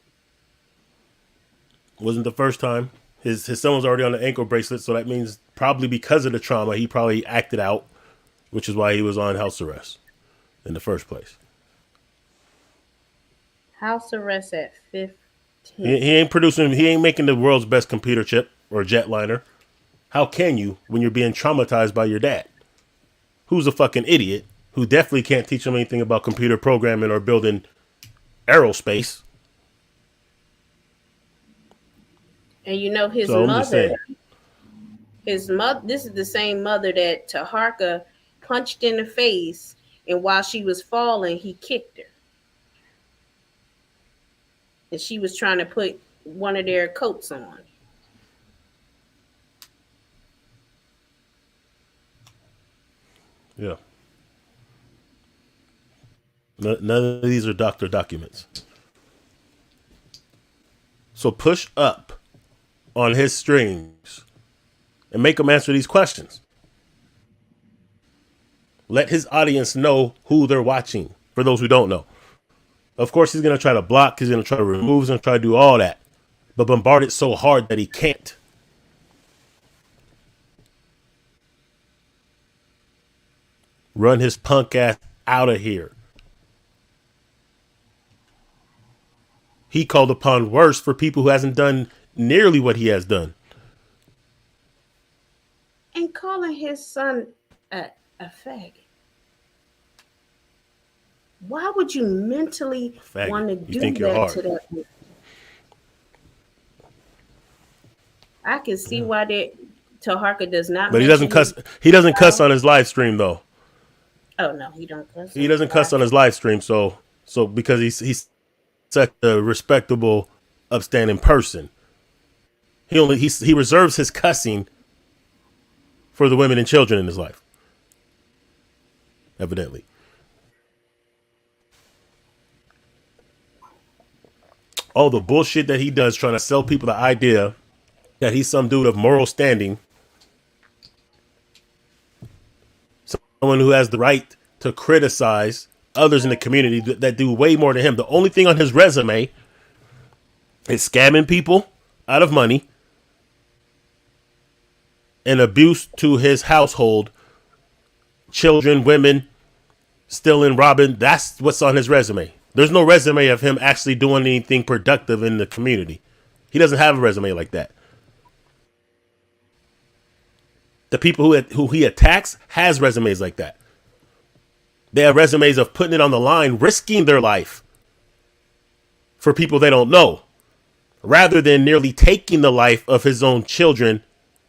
A: Wasn't the first time. His son was already on the ankle bracelet, so that means probably because of the trauma, he probably acted out, which is why he was on house arrest in the first place.
B: House arrest at 15.
A: He ain't making the world's best computer chip or jetliner. How can you when you're being traumatized by your dad? Who's a fucking idiot who definitely can't teach him anything about computer programming or building aerospace.
B: And his
A: So
B: mother, this is the same mother that Taharka punched in the face, and while she was falling, he kicked her. And she was trying to put one of their coats on.
A: Yeah. None of these are doctor documents. So push up on his strings and make him answer these questions. Let his audience know who they're watching, for those who don't know. Of course, he's going to try to block, he's going to try to remove, he's going to try to do all that, but bombard it so hard that he can't. Run his punk ass out of here. He called upon worse for people who hasn't done nearly what he has done.
B: And calling his son a faggot. Why would you mentally want to do that to that person? I can see why that Taharka does not.
A: But he doesn't cuss. He doesn't cuss on his live stream though.
B: Oh no, he don't cuss.
A: He doesn't cuss on his live stream. So because he's such a respectable, upstanding person, he reserves his cussing for the women and children in his life. Evidently. All the bullshit that he does trying to sell people the idea that he's some dude of moral standing. Someone who has the right to criticize others in the community that do way more than him. The only thing on his resume is scamming people out of money and abuse to his household, children, women, stealing, robbing. That's what's on his resume. There's no resume of him actually doing anything productive in the community. He doesn't have a resume like that. The people who he attacks has resumes like that. They have resumes of putting it on the line, risking their life for people they don't know, rather than nearly taking the life of his own children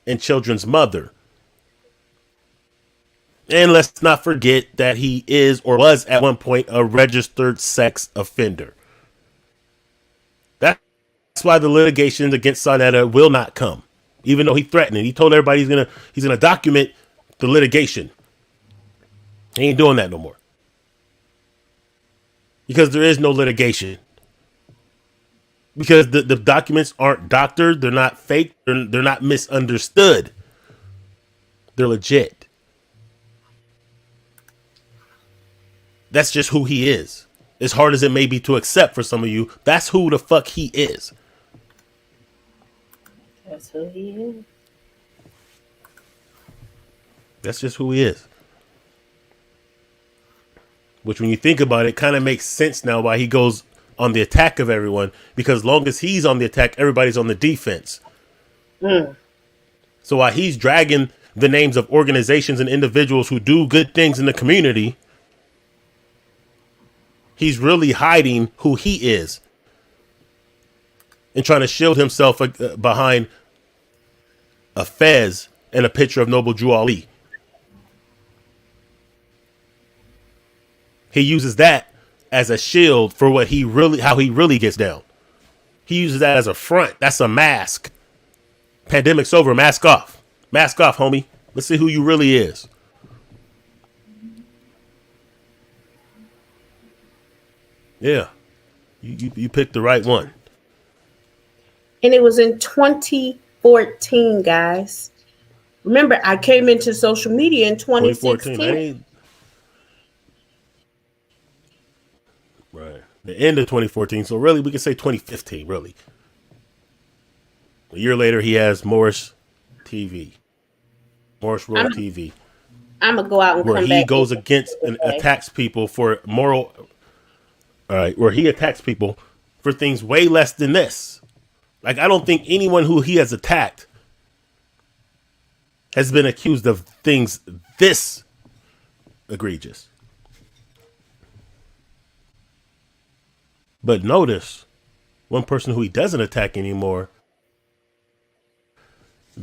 A: and children's mother. And let's not forget that he is or was at one point a registered sex offender. That's why the litigation against Sonetta will not come, even though he threatened it. He told everybody he's gonna document the litigation. He ain't doing that no more. because there is no litigation. Because the documents aren't doctored, they're not fake, they're not misunderstood. They're legit. That's just who he is. As hard as it may be to accept for some of you, that's who the fuck he is.
B: That's who he is.
A: That's just who he is. Which, when you think about it, kind of makes sense now why he goes on the attack of everyone. Because as long as he's on the attack, everybody's on the defense. So while he's dragging the names of organizations and individuals who do good things in the community, he's really hiding who he is and trying to shield himself behind a fez and a picture of Noble Drew Ali. He uses that as a shield for how he really gets down. He uses that as a front. That's a mask. Pandemic's over. Mask off. Mask off, homie. Let's see who you really is. Yeah. You picked the right one.
B: And it was in 2014, guys. Remember, I came into social media in 2016.
A: Right. The end of 2014. So really, we can say 2015, really. A year later, he has Morris TV. Morris World TV.
B: I'm going to go out and
A: where
B: come
A: he
B: back
A: goes against and attacks people for moral. All right. Where he attacks people for things way less than this. Like, I don't think anyone who he has attacked has been accused of things this egregious. But notice, one person who he doesn't attack anymore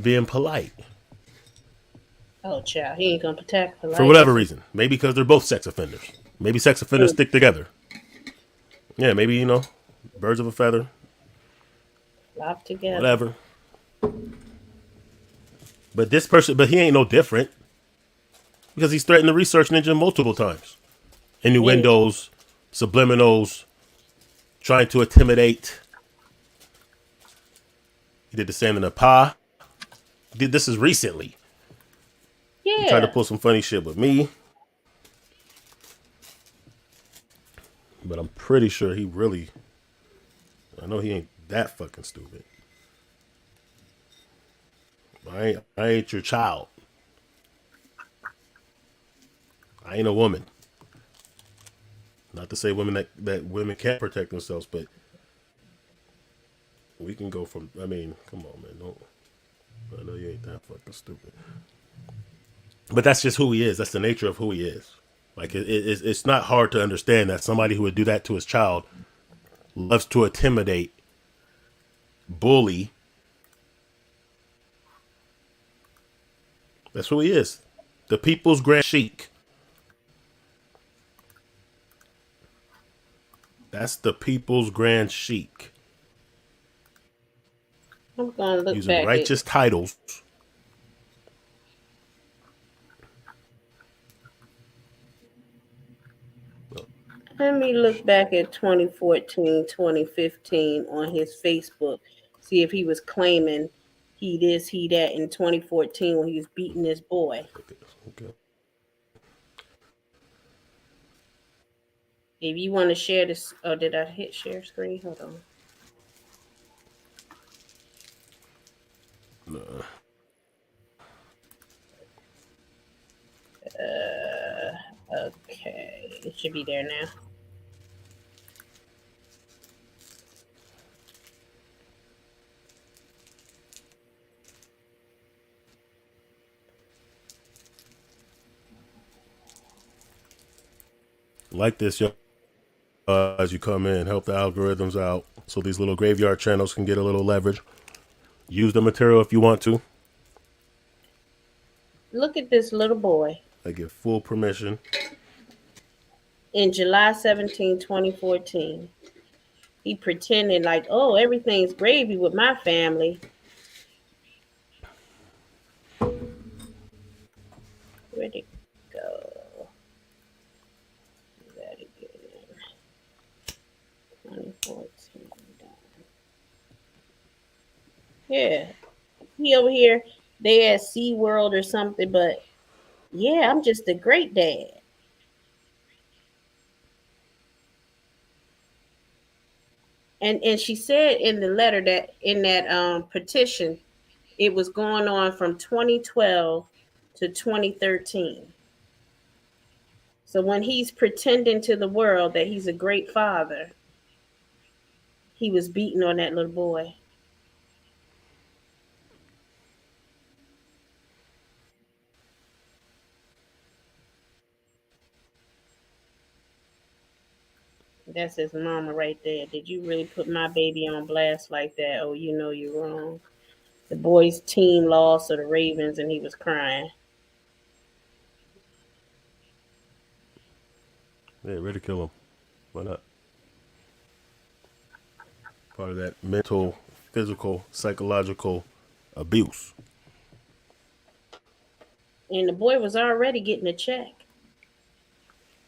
A: being polite.
B: Oh, child. He ain't going to protect polite.
A: For whatever reason. Maybe because they're both sex offenders. Maybe sex offenders stick together. Yeah, maybe, birds of a feather.
B: Locked together.
A: Whatever. But he ain't no different. Because he's threatened the research ninja multiple times. Innuendos, subliminals, trying to intimidate. He did the same in the PA. This is recently.
B: Yeah.
A: He tried to pull some funny shit with me. But I'm pretty sure I know he ain't that fucking stupid. I ain't your child. I ain't a woman. Not to say women that women can't protect themselves, but we can go from. I mean, come on, man. Don't. I know you ain't that fucking stupid. But that's just who he is. That's the nature of who he is. Like it's not hard to understand that somebody who would do that to his child loves to intimidate, bully. That's who he is. The people's grand sheik. That's the people's grand sheik.
B: I'm going to look
A: using
B: back
A: righteous titles.
B: Let me look back at 2014, 2015 on his Facebook. See if he was claiming he this, he that in 2014 when he was beating this boy.
A: Okay.
B: If you want to share this, oh, did I hit share screen? Hold on.
A: No.
B: Okay, it should be there now.
A: Like this, yo. As you come in, help the algorithms out so these little graveyard channels can get a little leverage. Use the material if you want to.
B: Look at this little boy.
A: I give full permission.
B: In July 17, 2014, he pretended like, oh, everything's gravy with my family. Where'd it go? Do that again. Yeah. He over here, they at SeaWorld or something, but yeah, I'm just a great dad. And she said in the letter that in that petition, it was going on from 2012 to 2013. So when he's pretending to the world that he's a great father, he was beating on that little boy. That's his mama right there. Did you really put my baby on blast like that? Oh, you know you're wrong. The boys' team lost to the Ravens and he was crying.
A: Yeah, ridicule him. Why not? Part of that mental, physical, psychological abuse.
B: And the boy was already getting a check.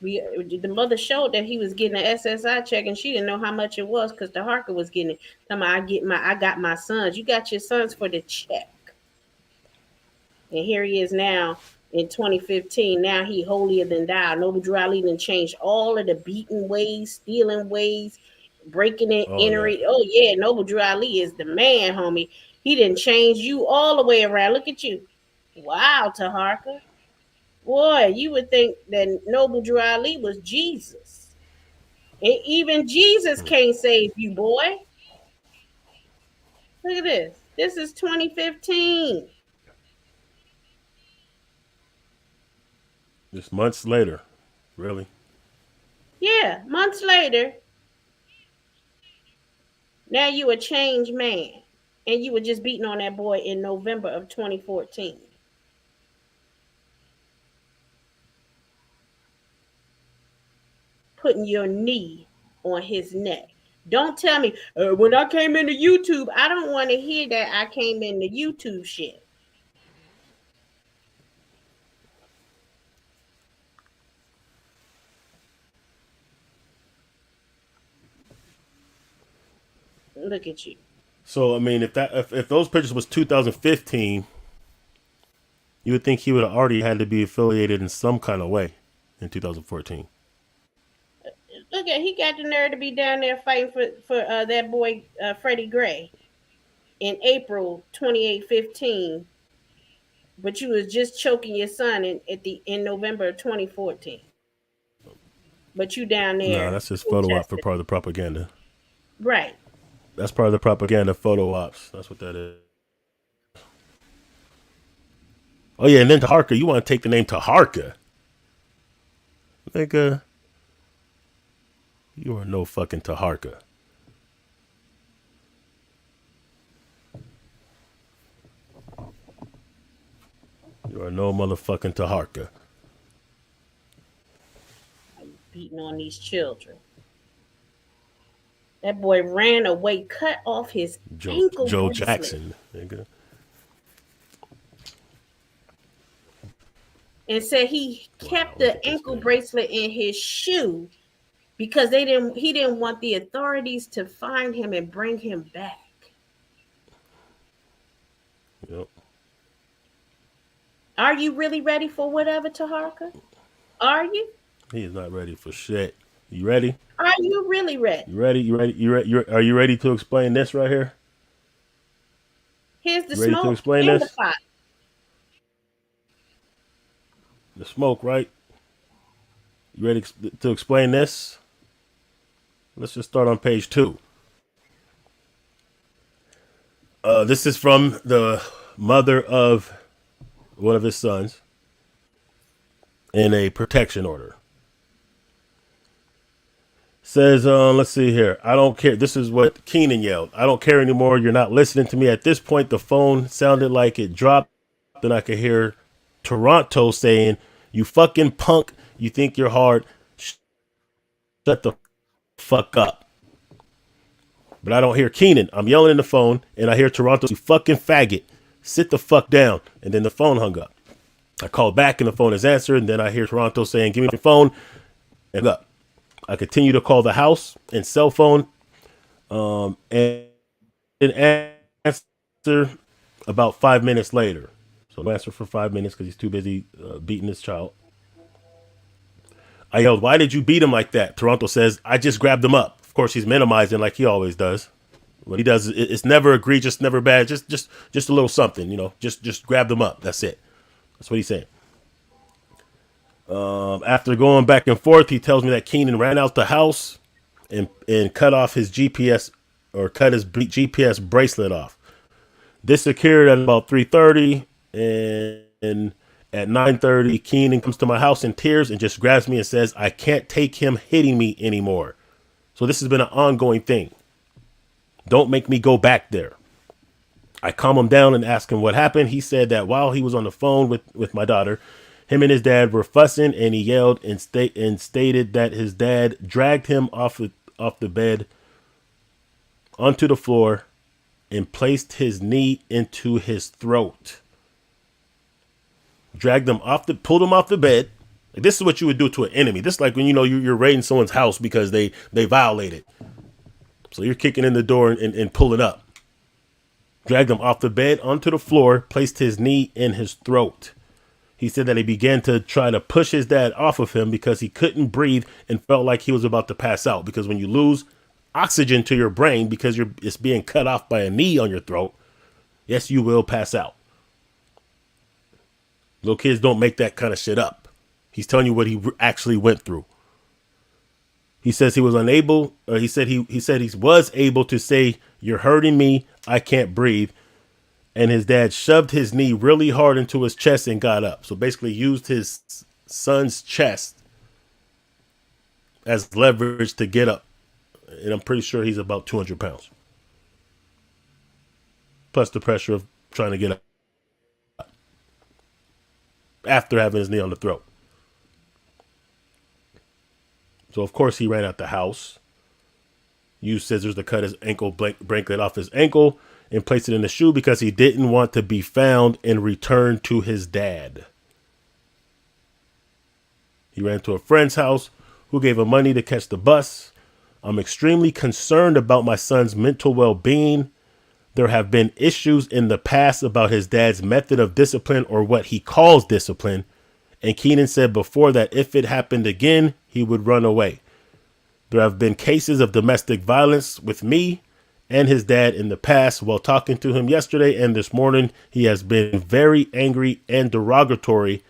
B: The mother showed that he was getting an SSI check, and she didn't know how much it was because Taharka was getting it. Talking about, I got my sons. You got your sons for the check, and here he is now in 2015. Now he holier than thou. Noble Drew Ali done changed all of the beating ways, stealing ways, breaking it,
A: All that.
B: entering. Oh yeah, Noble Drew Ali is the man, homie. He didn't change you all the way around. Look at you. Wow, Taharka. Boy, you would think that Noble Drew Ali was Jesus. And even Jesus can't save you, boy. Look at this. This is 2015.
A: Just months later. Really?
B: Yeah, months later, now you a changed man. And you were just beating on that boy in November of 2014. Putting your knee on his neck. Don't tell me, when I came into YouTube, I don't want to hear that I came into YouTube shit. Look at you.
A: So I mean, if those pictures was 2015, you would think he would have already had to be affiliated in some kind of way in 2014.
B: Look at, he got the nerve to be down there fighting for that boy Freddie Gray in April 2815, but you was just choking your son in November of 2014. But you down
A: Nah,
B: there
A: that's just photo op for
B: protesting.
A: part of the propaganda.
B: Right.
A: That's part of the propaganda photo ops. That's what that is. Oh yeah, and then Taharka, you want to take the name Taharka? Nigga, you are no fucking Taharka. You are no motherfucking Taharka.
B: Beating on these children. That boy ran away, cut off his ankle
A: Joe
B: bracelet.
A: Jackson, nigga.
B: And said he kept the ankle bracelet in his shoe because he didn't want the authorities to find him and bring him back.
A: Yep.
B: Are you really ready for whatever, Taharka? Are you?
A: He is not ready for shit. You ready?
B: Are you really ready?
A: You ready? You ready? Are you ready to explain this right here?
B: Here's the
A: You ready to
B: smoke
A: explain
B: and
A: this?
B: the fire.
A: The smoke, right? You ready to explain this? Let's just start on page 2. This is from the mother of one of his sons in a protection order. Says, let's see here. I don't care. This is what Keenan yelled. I don't care anymore. You're not listening to me. At this point, the phone sounded like it dropped. Then I could hear Toronto saying, "You fucking punk. You think you're hard. Shut the fuck up." But I don't hear Keenan. I'm yelling in the phone, and I hear Toronto, "You fucking faggot. Sit the fuck down." And then the phone hung up. I called back, and the phone is answered. And then I hear Toronto saying, "Give me the phone," and up. I continue to call the house and cell phone, and answer about 5 minutes later. So no answer for 5 minutes because he's too busy beating his child. I yelled, "Why did you beat him like that?" Toronto says, "I just grabbed him up." Of course, he's minimizing like he always does. What he does, it's never egregious, never bad. Just a little something, you know. Just grab them up. That's it. That's what he's saying. After going back and forth, he tells me that Keenan ran out the house and cut off his GPS or cut his GPS bracelet off. This occurred at about 3:30, and at 9:30, Keenan comes to my house in tears and just grabs me and says, "I can't take him hitting me anymore." So this has been an ongoing thing. Don't make me go back there. I calm him down and ask him what happened. He said that while he was on the phone with my daughter, him and his dad were fussing, and he yelled and stated that his dad dragged him off the bed onto the floor and placed his knee into his throat. Pulled him off the bed. Like, this is what you would do to an enemy. This is like when you're raiding someone's house because they violated. So you're kicking in the door and pulling up. Dragged him off the bed onto the floor, placed his knee in his throat. He said that he began to try to push his dad off of him because he couldn't breathe and felt like he was about to pass out. Because when you lose oxygen to your brain because it's being cut off by a knee on your throat, yes, you will pass out. Little kids don't make that kind of shit up. He's telling you what he actually went through. He says he was unable, or he said he was able to say, "You're hurting me. I can't breathe." And his dad shoved his knee really hard into his chest and got up. So basically used his son's chest as leverage to get up. And I'm pretty sure he's about 200 pounds. Plus the pressure of trying to get up after having his knee on the throat. So, of course, he ran out the house, used scissors to cut his ankle bracelet off his ankle, and placed it in the shoe because he didn't want to be found and returned to his dad. He ran to a friend's house who gave him money to catch the bus. I'm extremely concerned about my son's mental well-being. There have been issues in the past about his dad's method of discipline, or what he calls discipline. And Keenan said before that if it happened again, he would run away. There have been cases of domestic violence with me and his dad in the past. While talking to him yesterday and this morning, he has been very angry and derogatory,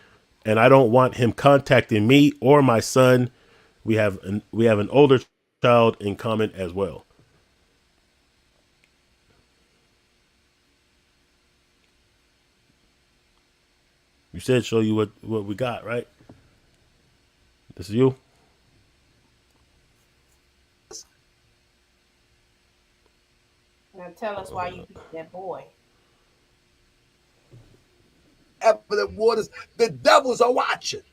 A: and I don't want him contacting me or my son. We have an older child in common as well. You said show you what we got, right? This is you?
B: Now tell us why you beat that boy.
F: After the waters, the devils are watching.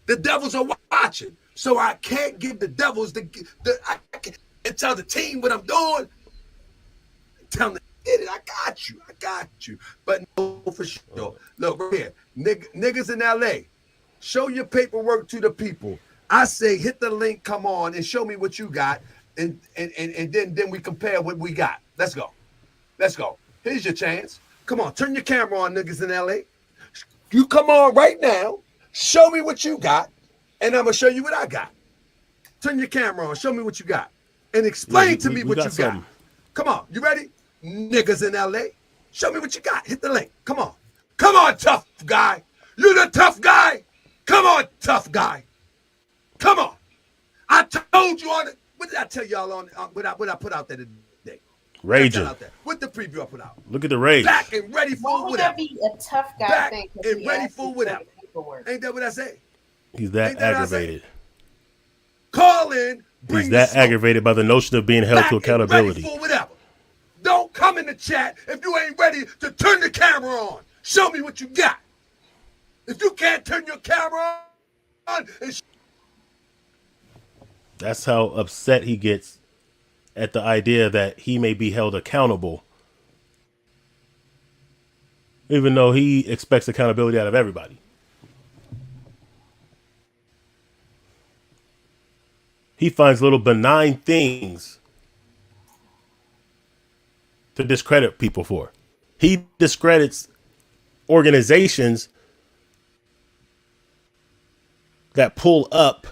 F: The devils are watching. So I can't give the devils I can't tell the team what I'm doing. Tell them, get it. I got you. But no, for sure. Look, right here. Niggas in LA, show your paperwork to the people. I say hit the link, come on, and show me what you got. And then we compare what we got. Let's go. Here's your chance. Come on, turn your camera on, niggas in LA. You come on right now. Show me what you got, and I'm gonna show you what I got. Turn your camera on. Show me what you got, and explain to me what you got. Come on, you ready? Niggas in LA, show me what you got. Hit the link. Come on, tough guy. You the tough guy. Come on, tough guy. Come on. I told you on it. What did I tell y'all on what I put out there today?
A: Raging.
F: What the preview I put out?
A: Look at the rage.
F: Back and ready for whatever.
B: That be a tough guy
F: Back
B: thing?
F: and ready for whatever. Ain't that what I say?
A: He's that aggravated.
F: Call in.
A: He's that aggravated by the notion of being held to accountability.
F: Ready for whatever. Don't come in the chat if you ain't ready to turn the camera on. Show me what you got. If you can't turn your camera on,
A: that's how upset he gets at the idea that he may be held accountable, even though he expects accountability out of everybody. He finds little benign things to discredit people for. He discredits organizations that pull up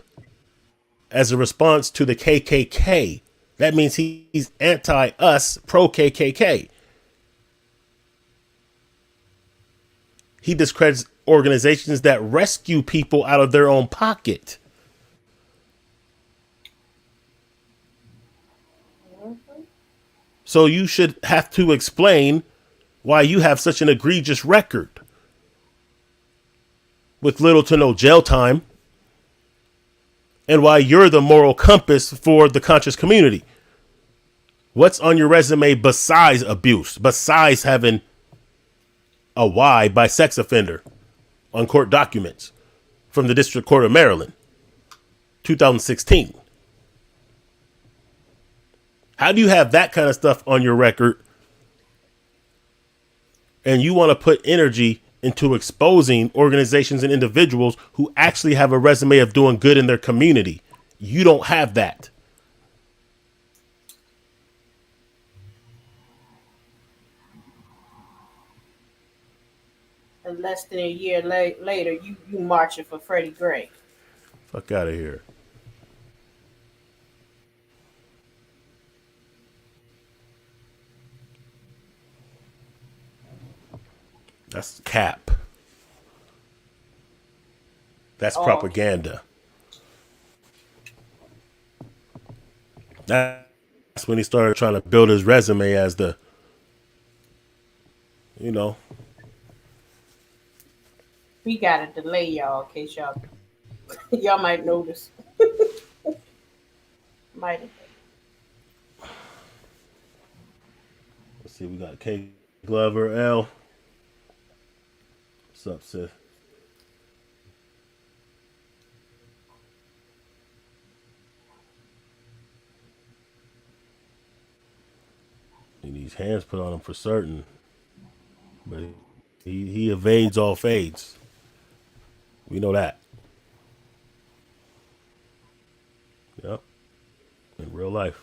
A: as a response to the KKK. That means he's anti-us, pro-KKK. He discredits organizations that rescue people out of their own pocket. So you should have to explain why you have such an egregious record with little to no jail time, and why you're the moral compass for the conscious community. What's on your resume besides abuse, besides having a Y by sex offender on court documents from the District Court of Maryland, 2016? How do you have that kind of stuff on your record and you want to put energy into exposing organizations and individuals who actually have a resume of doing good in their community? You don't have that.
B: And less than a year later, you marching for Freddie Gray.
A: Fuck out of here. That's cap. That's propaganda. That's when he started trying to build his resume as the, you know.
B: We got a delay, y'all, in case y'all might notice. Might have.
A: Let's see, we got K Glover L. What's up, sis? He needs hands put on him for certain, but he evades all fades. We know that. Yep. In real life.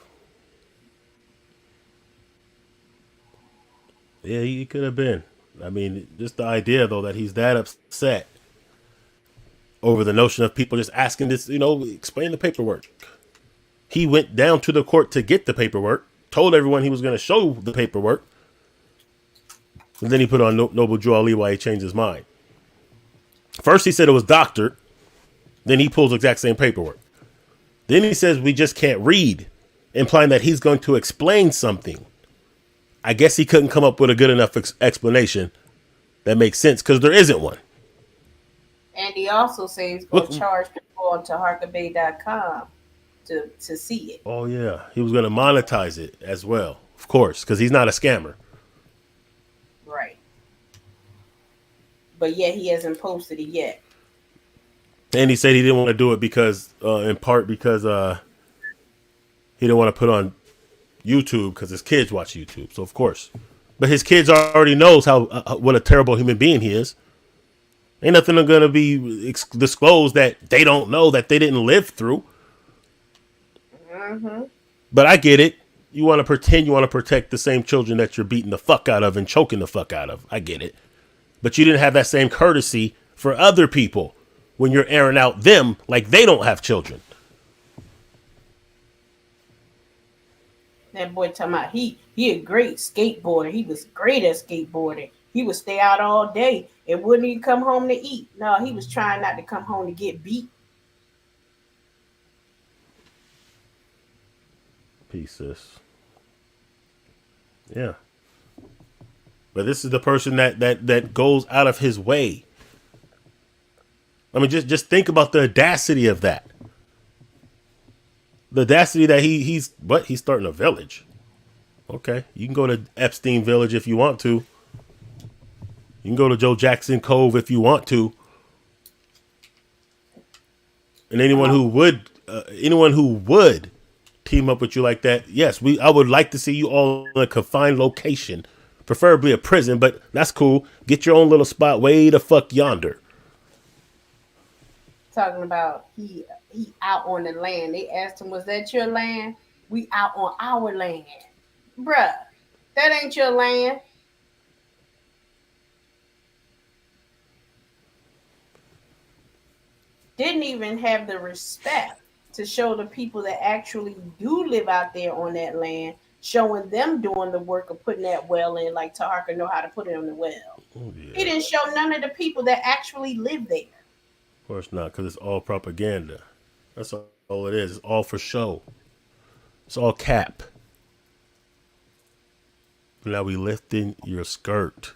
A: Yeah, he could have been. I mean, just the idea, though, that he's that upset over the notion of people just asking this, explain the paperwork. He went down to the court to get the paperwork, told everyone he was going to show the paperwork, and then he put on Noble Drew Ali while he changed his mind. First, he said it was doctored. Then he pulls the exact same paperwork. Then he says we just can't read, implying that he's going to explain something. I guess he couldn't come up with a good enough explanation that makes sense because there isn't one.
B: And he also says he's going to charge people on TaharkaBey.com to see it.
A: Oh, yeah. He was going to monetize it as well, of course, because he's not a scammer.
B: Right. But yet he hasn't posted it yet.
A: And he said he didn't want to do it because, in part because he didn't want to put on YouTube because his kids watch YouTube. So, of course. But his kids already knows what a terrible human being he is. Ain't nothing going to be disclosed that they don't know, that they didn't live through.
B: Mm-hmm.
A: But I get it. You want to pretend you want to protect the same children that you're beating the fuck out of and choking the fuck out of. I get it. But you didn't have that same courtesy for other people when you're airing out them like they don't have children.
B: That boy talking about he a great skateboarder. He was great at skateboarding. He would stay out all day and wouldn't even come home to eat. No, he was trying not to come home to get beat.
A: Peace, sis. Yeah. But this is the person that goes out of his way. I mean, just think about the audacity of that. The audacity that he's starting a village. Okay, you can go to Epstein Village if you want to. You can go to Joe Jackson Cove if you want to. And anyone who would team up with you like that, yes, I would like to see you all in a confined location, preferably a prison, but that's cool. Get your own little spot way the fuck yonder.
B: Talking about he out on the land. They asked him, was that your land? We out on our land. Bruh, That ain't your land. Didn't even have the respect to show the people that actually do live out there on that land, showing them doing the work of putting that well in, like Taharka know how to put it on the well.
A: Oh,
B: He
A: yeah.
B: didn't show none of the people that actually live there.
A: Of course not, because it's all propaganda. That's all it is. It's all for show. It's all cap. Now we lifting your skirt.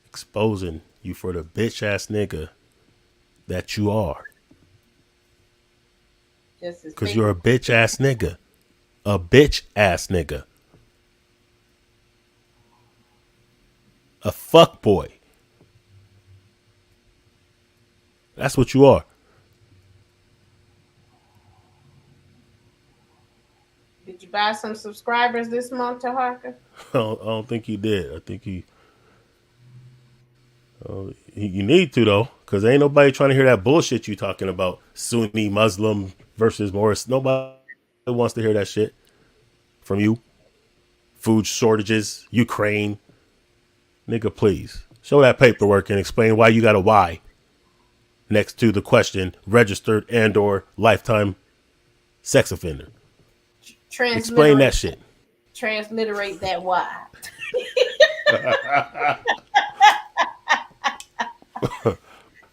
A: Exposing you for the bitch ass nigga that you are. Because you're a bitch ass nigga. A bitch ass nigga. A fuck boy. That's what you are.
B: Did you buy some subscribers this month, Taharka?
A: I don't think he did. I think you need to though, because ain't nobody trying to hear that bullshit you talking about. Sunni Muslim versus Morris. Nobody wants to hear that shit from you. Food shortages, Ukraine. Nigga, please show that paperwork and explain why you got a Y next to the question registered and/or lifetime sex offender. Explain that shit.
B: Transliterate that Y.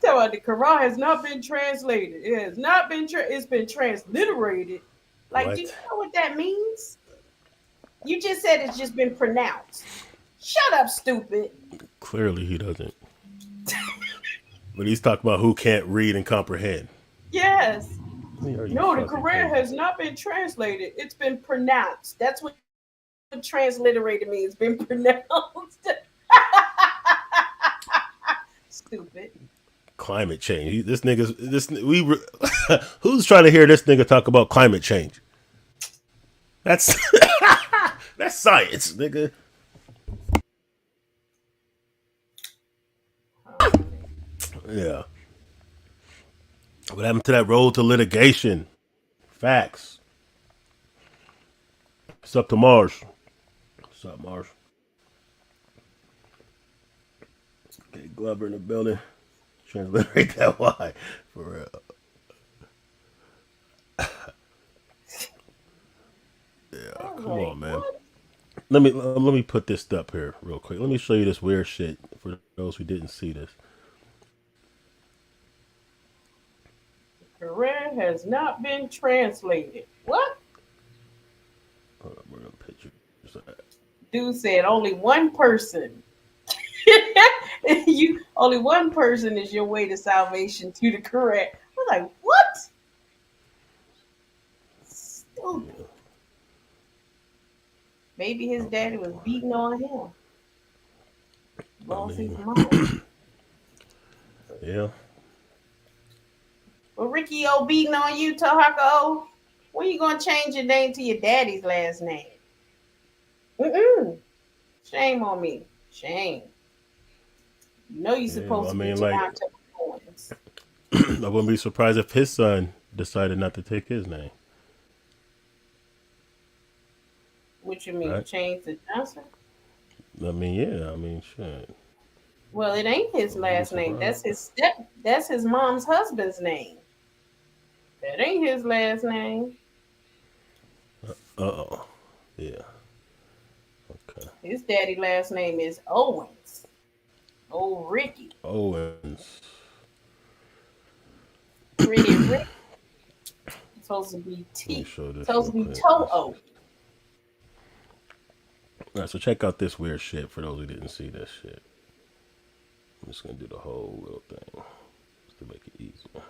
B: Tell her the Quran has not been translated. It has not been. It's been transliterated. Like,
A: What?
B: do you know what that means? You just said it's just been pronounced. Shut up, stupid.
A: Clearly, he doesn't. But he's talking about who can't read and comprehend.
B: Yes.
A: No,
B: No, the Quran has not been translated. It's been pronounced. That's what transliterated means. It's been pronounced. Stupid.
A: Climate change. Who's trying to hear this nigga talk about climate change? That's that's science, nigga. Yeah. What happened to that road to litigation? Facts. It's up to Mars. What's up, Mars? Okay, Glover in the building. Transliterate that Y. For real. Yeah, come on, man. Let me put this up here real quick. Let me show you this weird shit for those who didn't see this.
B: Quran has not been translated. What?
A: Hold on, we're gonna picture.
B: Dude said only one person. Only one person is your way to salvation to the Quran. I was like, what? Stupid. Maybe his daddy was beating on him. Lost his mind.
A: Yeah.
B: Well, Ricky O beating on you, Taharka O. When you gonna change your name to your daddy's last name? Shame on me. Shame. You know you're supposed to be down to points.
A: I wouldn't be surprised if his son decided not to take his name.
B: What you mean? Right? Change the Johnson?
A: I mean, yeah. I mean, shit.
B: Well, it ain't his last name. That's his mom's husband's name. That ain't his last name.
A: Uh-oh. Yeah. Okay.
B: His daddy last name is Owens. Old Ricky.
A: Owens.
B: Pretty Ricky. It's supposed to be supposed to be Toto. All
A: right, so check out this weird shit for those who didn't see this shit. I'm just gonna do the whole little thing just to make it easier.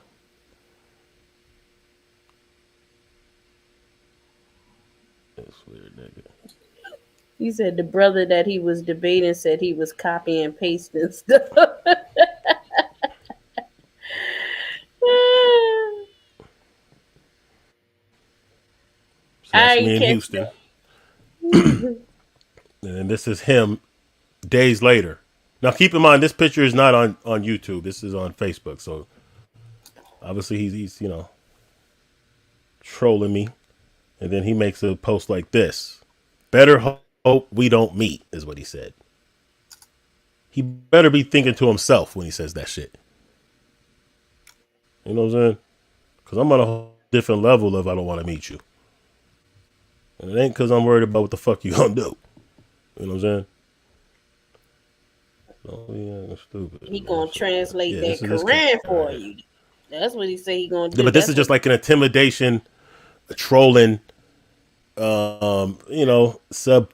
A: This weird nigga.
B: He said the brother that he was debating said he was copying and pasting stuff.
A: So that's me in Houston. And this is him days later. Now keep in mind, this picture is not on YouTube. This is on Facebook. So obviously he's trolling me. And then he makes a post like this. Better hope we don't meet, is what he said. He better be thinking to himself when he says that shit. You know what I'm saying? Because I'm on a whole different level of I don't want to meet you. And it ain't because I'm worried about what the fuck you gonna do. You know what I'm saying? Oh, yeah, stupid.
B: He gonna translate that
A: this
B: Quran for you. That's what he say he gonna do.
A: Yeah, but this is just like an intimidation, a trolling, you know, sub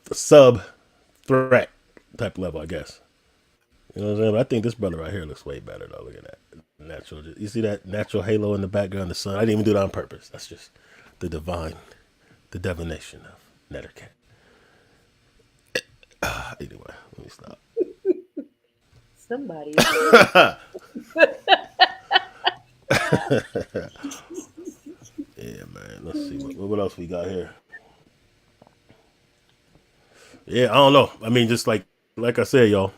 A: threat type level, I guess. You know what I'm saying? But I think this brother right here looks way better though. Look at that. Natural. You see that natural halo in the background, the sun? I didn't even do that on purpose. That's just the divine, the divination of Nettercat. Anyway, let me stop.
B: Somebody.
A: Yeah, man. Let's see what else we got here. Yeah, I don't know. I mean, just like I said, y'all,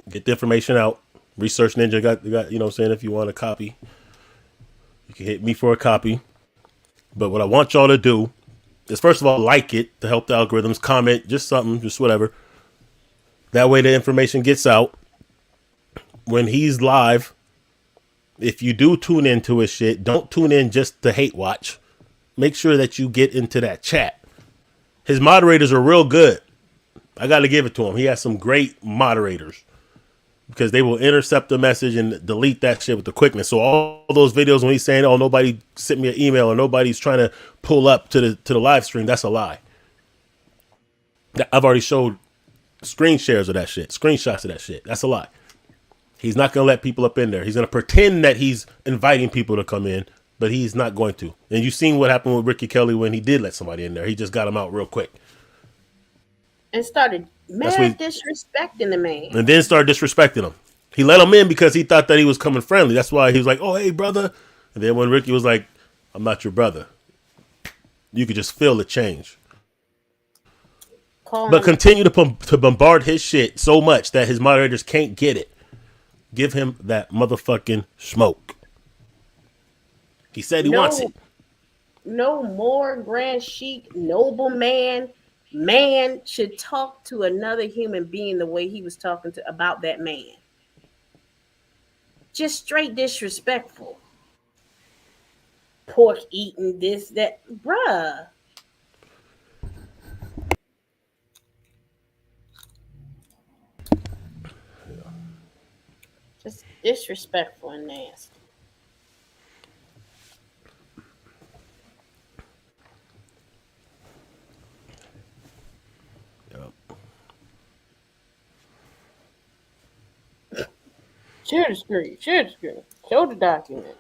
A: get the information out. Research Ninja got you know what I'm saying, if you want a copy, you can hit me for a copy. But what I want y'all to do is first of all like it to help the algorithms, comment, just something, just whatever. That way the information gets out. When he's live, if you do tune into his shit, don't tune in just to hate watch. Make sure that you get into that chat. His moderators are real good. I got to give it to him. He has some great moderators because they will intercept the message and delete that shit with the quickness. So all those videos when he's saying, "Oh, nobody sent me an email," or nobody's trying to pull up to the live stream, that's a lie. I've already showed screen shares of that shit, screenshots of that shit. That's a lie. He's not going to let people up in there. He's going to pretend that he's inviting people to come in, but he's not going to. And you've seen what happened with Ricky Kelly when he did let somebody in there. He just got him out real quick.
B: And started disrespecting the man.
A: And then started disrespecting him. He let him in because he thought that he was coming friendly. That's why he was like, "Oh, hey, brother." And then when Ricky was like, "I'm not your brother," you could just feel the change. But continue to bombard his shit so much that his moderators can't get it. Give him that motherfucking smoke. He said he wants it.
B: No more grand chic, noble man should talk to another human being the way he was talking about that man. Just straight disrespectful. Pork eating, this, that. Bruh. Just disrespectful and nasty.
A: Yep.
B: Share the screen. Show the document.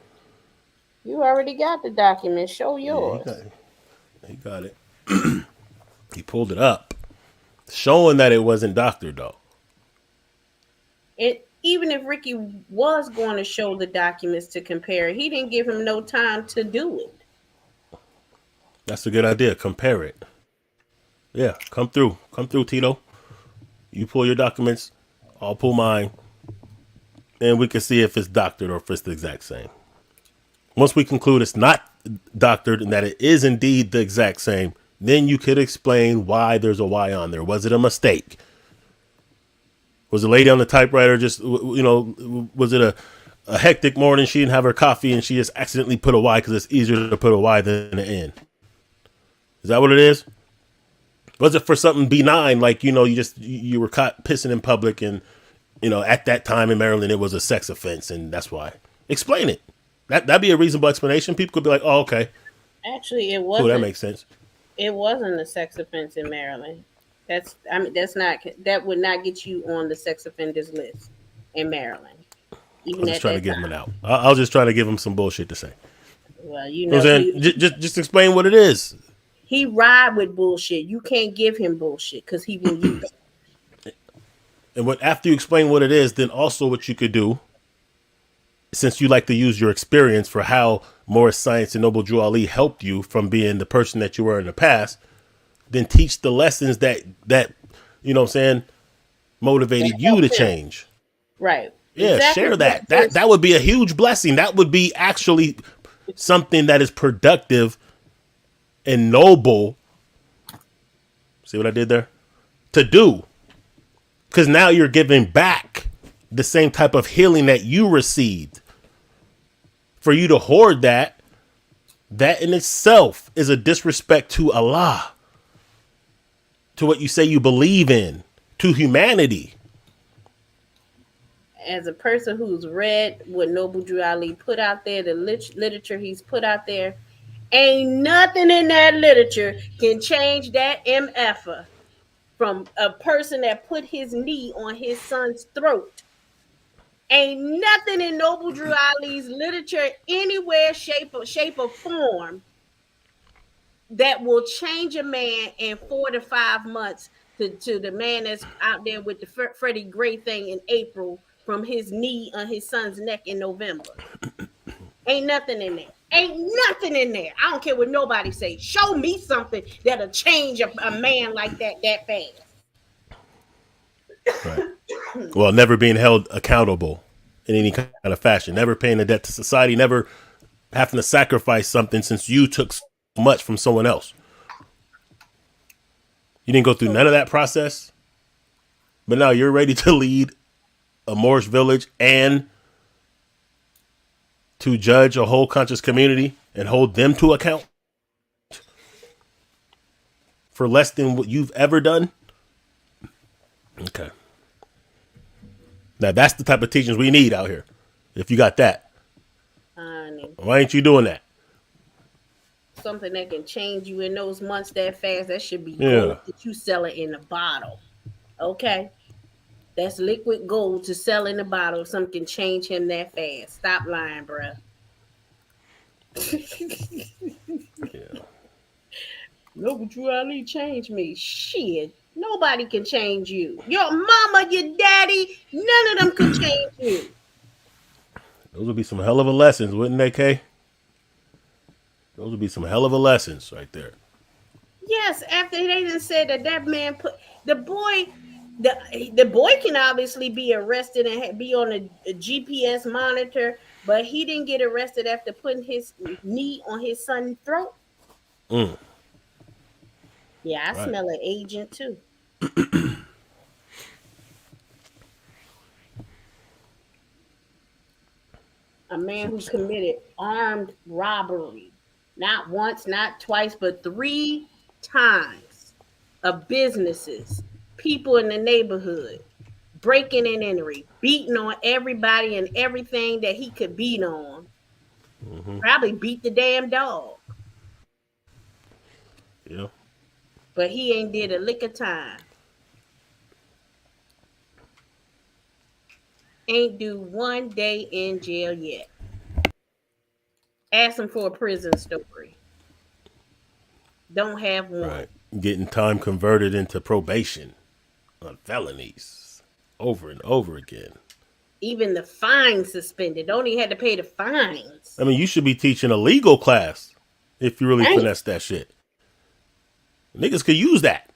B: You already got the document. Show yours.
A: Yeah, he got it. He pulled it up, showing that it wasn't doctored though.
B: Even if Ricky was going to show the documents to compare, he didn't give him no time to do it.
A: That's a good idea. Compare it. Yeah, come through, Tito. You pull your documents, I'll pull mine, and we can see if it's doctored or if it's the exact same. Once we conclude it's not doctored and that it is indeed the exact same, then you could explain why there's a Y on there. Was it a mistake? Was the lady on the typewriter just, you know, was it a hectic morning? She didn't have her coffee and she just accidentally put a Y because it's easier to put a Y than an N. Is that what it is? Was it for something benign, like, you know, you were caught pissing in public and, you know, at that time in Maryland it was a sex offense and that's why? Explain it. That'd be a reasonable explanation. People could be like, "Oh, okay."
B: Actually, it wasn't.
A: Cool, that makes sense.
B: It wasn't a sex offense in Maryland. That would not get you on the sex offenders list in Maryland.
A: I'm just trying to give him an out. I was just trying to give him some bullshit to say.
B: Well, you know,
A: just explain what it is.
B: He ride with bullshit. You can't give him bullshit because he will use it.
A: And after you explain what it is, then also what you could do, since you like to use your experience for how Morris Science and Noble Drew Ali helped you from being the person that you were in the past, then teach the lessons that you know what I'm saying, motivated you to change.
B: Right.
A: Yeah, exactly. Share that. That would be a huge blessing. That would be actually something that is productive and noble. See what I did there? To do. Because now you're giving back the same type of healing that you received. For you to hoard that in itself is a disrespect to Allah, to what you say you believe in, to humanity.
B: As a person who's read what Noble Drew Ali put out there, the literature he's put out there, ain't nothing in that literature can change that MFer from a person that put his knee on his son's throat. Ain't nothing in Noble Drew Ali's literature anywhere, shape or form that will change a man in 4 to 5 months to the man that's out there with the Freddie Gray thing in April from his knee on his son's neck in November. Ain't nothing in there. Ain't nothing in there. I don't care what nobody say. Show me something that'll change a man like that fast.
A: Right. Well, never being held accountable in any kind of fashion, never paying a debt to society, never having to sacrifice something since you took so much from someone else. You didn't go through none of that process, but now you're ready to lead a Moorish village and to judge a whole conscious community and hold them to account for less than what you've ever done. Okay. Now that's the type of teachings we need out here. If you got that, why ain't you doing that?
B: Something that can change you in those months that fast. That should be gold that you sell it in a bottle. Okay, that's liquid gold to sell in a bottle. Something can change him that fast. Stop lying, bruh. Noble Drew Ali changed me. Shit. Nobody can change you. Your mama, your daddy, none of them can change you.
A: Those would be some hell of a lessons, wouldn't they, Kay? Those would be some hell of a lessons right there.
B: Yes, after they done said that man put the boy can obviously be arrested and be on a GPS monitor, but he didn't get arrested after putting his knee on his son's throat. Yeah, I smell an agent too. A man who committed armed robbery, not once, not twice, but 3 times, of businesses, people in the neighborhood, breaking and entering, beating on everybody and everything that he could beat on. Probably beat the damn dog.
A: Yeah.
B: But he ain't did a lick of time. Ain't do 1 day in jail yet. Ask him for a prison story. Don't have one.
A: Right. Getting time converted into probation on felonies over and over again.
B: Even the fines suspended. Don't even have to pay the fines.
A: I mean, you should be teaching a legal class if you really finesse that shit. Niggas could use that.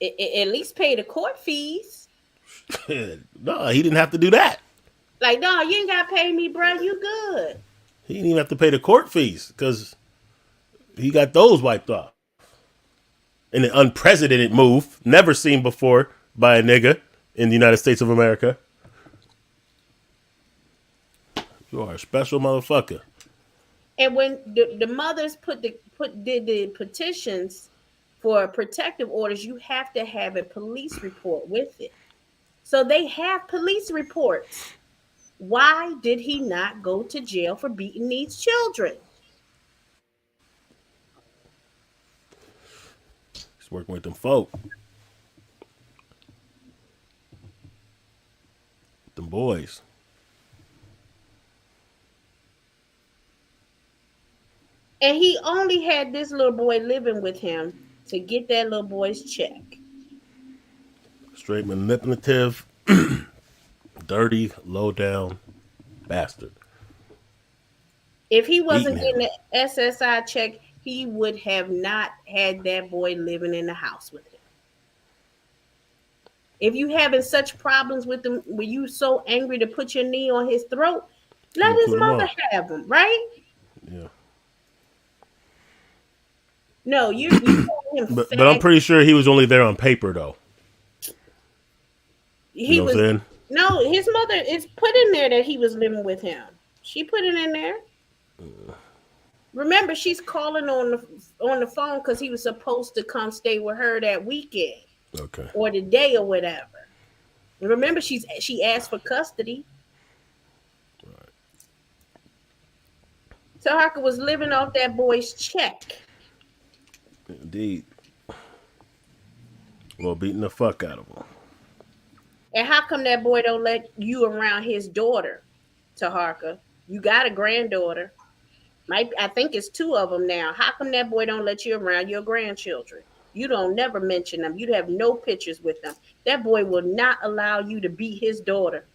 B: At least pay the court fees.
A: No, he didn't have to do that.
B: Like, no, you ain't got to pay me, bro. You good.
A: He didn't even have to pay the court fees because he got those wiped off. In an unprecedented move, never seen before by a nigga in the United States of America. You are a special motherfucker.
B: And when the mothers did the petitions for protective orders, you have to have a police report with it. So they have police reports. Why did he not go to jail for beating these children?
A: He's working with them folk. Them boys.
B: And he only had this little boy living with him to get that little boy's check.
A: Straight manipulative, dirty, low down bastard.
B: If he wasn't getting the SSI check, he would have not had that boy living in the house with him. If you having such problems with him, were you so angry to put your knee on his throat? Let his mother have him, right?
A: Yeah.
B: No, you calling him
A: But I'm
B: fat.
A: pretty sure he was only there on paper though. You
B: He
A: know what
B: was
A: I'm saying?
B: no. His mother is put in there that he was living with him. She put it in there. Remember, she's calling on the phone because he was supposed to come stay with her that weekend
A: Okay.
B: or the day or whatever. Remember, she asked for custody. Taharka was living off that boy's check.
A: Indeed. Well, beating the fuck out of him.
B: And how come that boy don't let you around his daughter, Taharka? You got a granddaughter. I think it's two of them now. How come that boy don't let you around your grandchildren? You don't never mention them. You have no pictures with them. That boy will not allow you to be his daughter.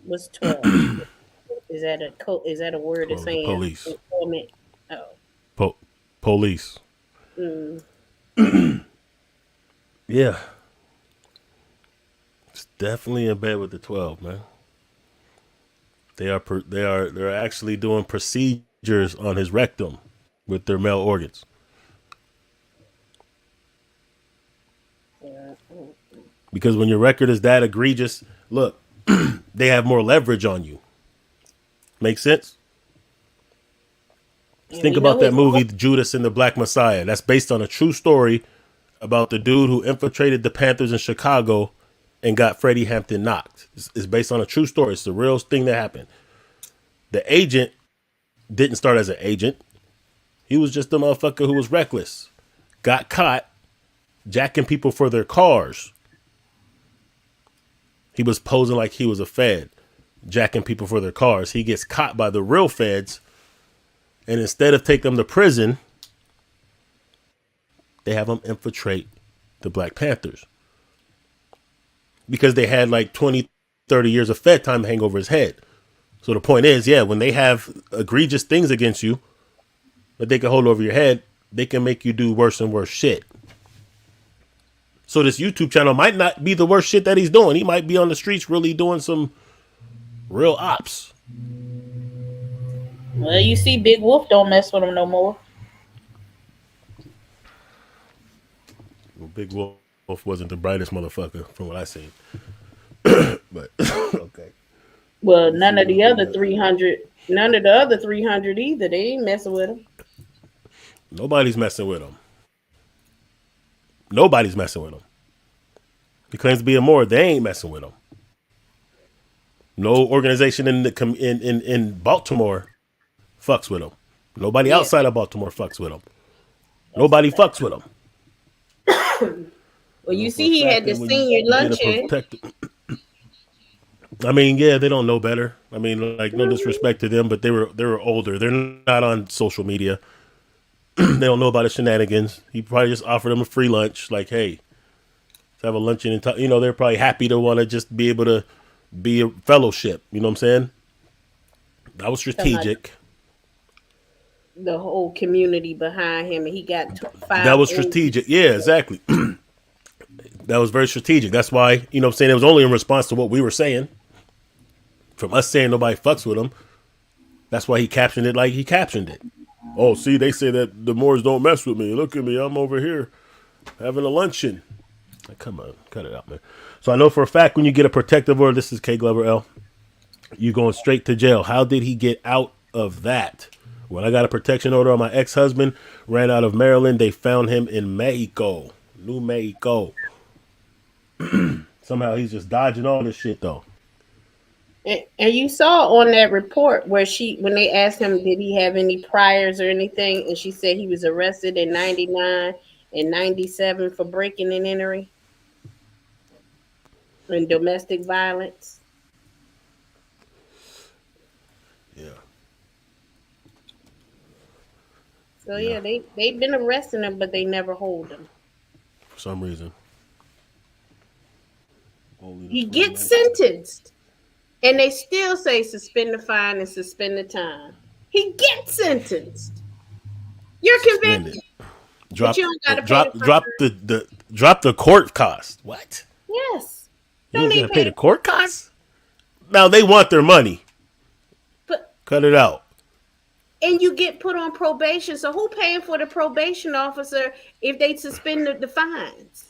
B: What's 12? Is that a word of saying
A: Police.
B: informant? Oh.
A: Police. Yeah. It's definitely in bed with the 12, man. They're actually doing procedures on his rectum with their male organs. Because when your record is that egregious, look, they have more leverage on you. Make sense? Think about that movie, Judas and the Black Messiah. That's based on a true story about the dude who infiltrated the Panthers in Chicago and got Freddie Hampton knocked. It's based on a true story. It's the real thing that happened. The agent didn't start as an agent. He was just a motherfucker who was reckless. Got caught jacking people for their cars. He was posing like he was a Fed, jacking people for their cars. He gets caught by the real Feds, and instead of taking them to prison, they have him infiltrate the Black Panthers. Because they had like 20, 30 years of Fed time hang over his head. So the point is, yeah, when they have egregious things against you that they can hold over your head, they can make you do worse and worse shit. So this YouTube channel might not be the worst shit that he's doing. He might be on the streets really doing some real ops.
G: Well, you see, Big Wolf don't mess with him no more.
A: Well, Big Wolf wasn't the brightest motherfucker from what I seen. But okay.
B: Well, none of the other 300 either. They ain't messing with him.
A: Nobody's messing with him. Nobody's messing with him. He claims to be a more. They ain't messing with him. No organization in Baltimore fucks with him. Nobody outside of Baltimore fucks with him. Nobody fucks with him.
B: Well, you see, he had the senior luncheon.
A: I mean, yeah, they don't know better. I mean, like, no disrespect to them, but they were older. They're not on social media. They don't know about the shenanigans. He probably just offered them a free lunch. Like, hey, let's have a luncheon. And they're probably happy to want to just be able to be a fellowship. You know what I'm saying? That was strategic.
B: The whole community behind him, and he got 5.
A: That was strategic. Yeah, exactly. That was very strategic. That's why, I'm saying, it was only in response to what we were saying. From us saying nobody fucks with him. That's why he captioned it like he captioned it. Oh, see, they say that the Moors don't mess with me. Look at me. I'm over here having a luncheon. Like, come on. Cut it out, man. So I know for a fact when you get a protective order, this is K Glover L, you're going straight to jail. How did he get out of that? When I got a protection order on my ex-husband, ran out of Maryland, they found him in Mexico. New Mexico. Somehow he's just dodging all this shit, though.
B: And you saw on that report where when they asked him, did he have any priors or anything? And she said he was arrested in 99 and 97 for breaking and entering and domestic violence.
A: Yeah.
B: So, yeah, they've been arresting him, but they never hold him.
A: For some reason.
B: He gets sentenced. And they still say suspend the fine and suspend the time. He gets sentenced. You're convicted.
A: Drop the court cost. What?
B: Yes.
A: You
B: Don't
A: ain't
B: even
A: gonna pay
B: pay
A: the
B: the
A: court costs. Now they want their money.
B: but
A: Cut it out.
B: and you get put on probation. So who paying for the probation officer if they suspend the fines?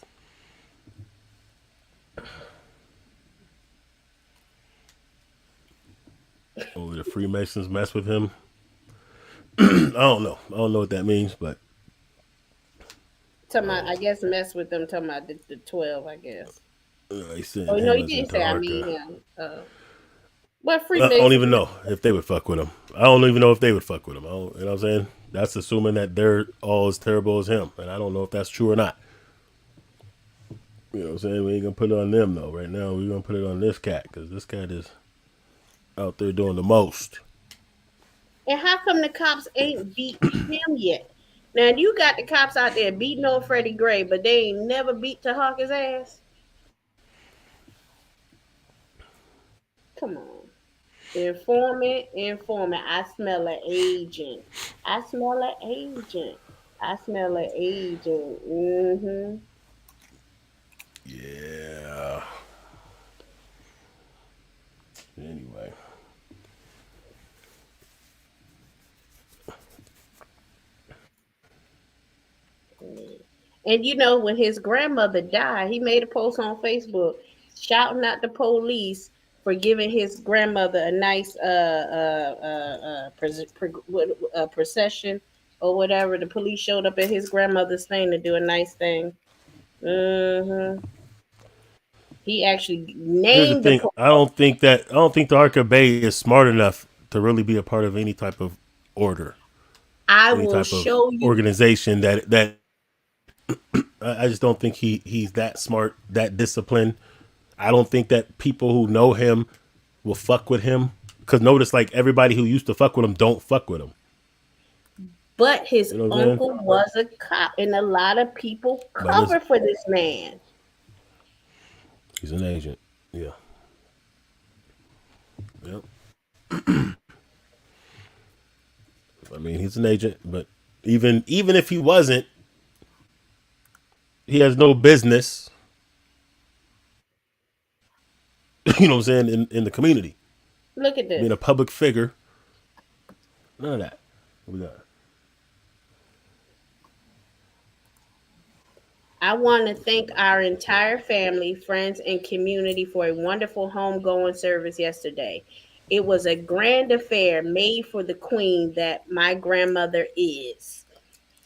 A: Only the Freemasons mess with him. I don't know. I don't know what that means, but
B: Talking about, I guess mess with them. Talking about the 12, I guess.
A: he sent
B: Oh no,
A: him
B: you
A: as in
B: didn't say I mean
A: Taharka.
B: him. What
A: I don't even
B: Freemason?
A: know if they would fuck with him. I don't even know if they would fuck with him. You know what I'm saying? That's assuming that they're all as terrible as him, and I don't know if that's true or not. You know what I'm saying? We ain't gonna put it on them though. Right now, we're gonna put it on this cat because this cat is out there doing the most.
B: And how come the cops ain't beat him yet? Now you got the cops out there beating on Freddie Gray, but they ain't never beat Taharka's ass. Come on. Informant, informant. I smell an agent. I smell an agent. I smell an agent. Mm-hmm.
A: Yeah. Anyway.
B: And when his grandmother died, he made a post on Facebook shouting at the police for giving his grandmother a nice procession or whatever. The police showed up at his grandmother's thing to do a nice thing. Hmm. He actually
A: Here's the
B: named the
A: thing. I don't think the Taharka Bey is smart enough to really be a part of any type of order,
B: I
A: any
B: will
A: type of
B: show you.
A: organization that I just don't think he's that smart, that disciplined. I don't think that people who know him will fuck with him. Cause notice like everybody who used to fuck with him don't fuck with him.
B: But his
A: You know what I'm saying?
B: uncle was a cop, and a lot of people
A: But
B: cover for this man.
A: he's an agent. Yeah. Yep. I mean, he's an agent, but even if he wasn't, he has no business. You know what I'm saying in the community,
B: Look at
A: being
B: this.
A: a public figure. None of that. What we got?
B: I want to thank our entire family, friends, and community for a wonderful homegoing service yesterday. It was a grand affair made for the queen that my grandmother is.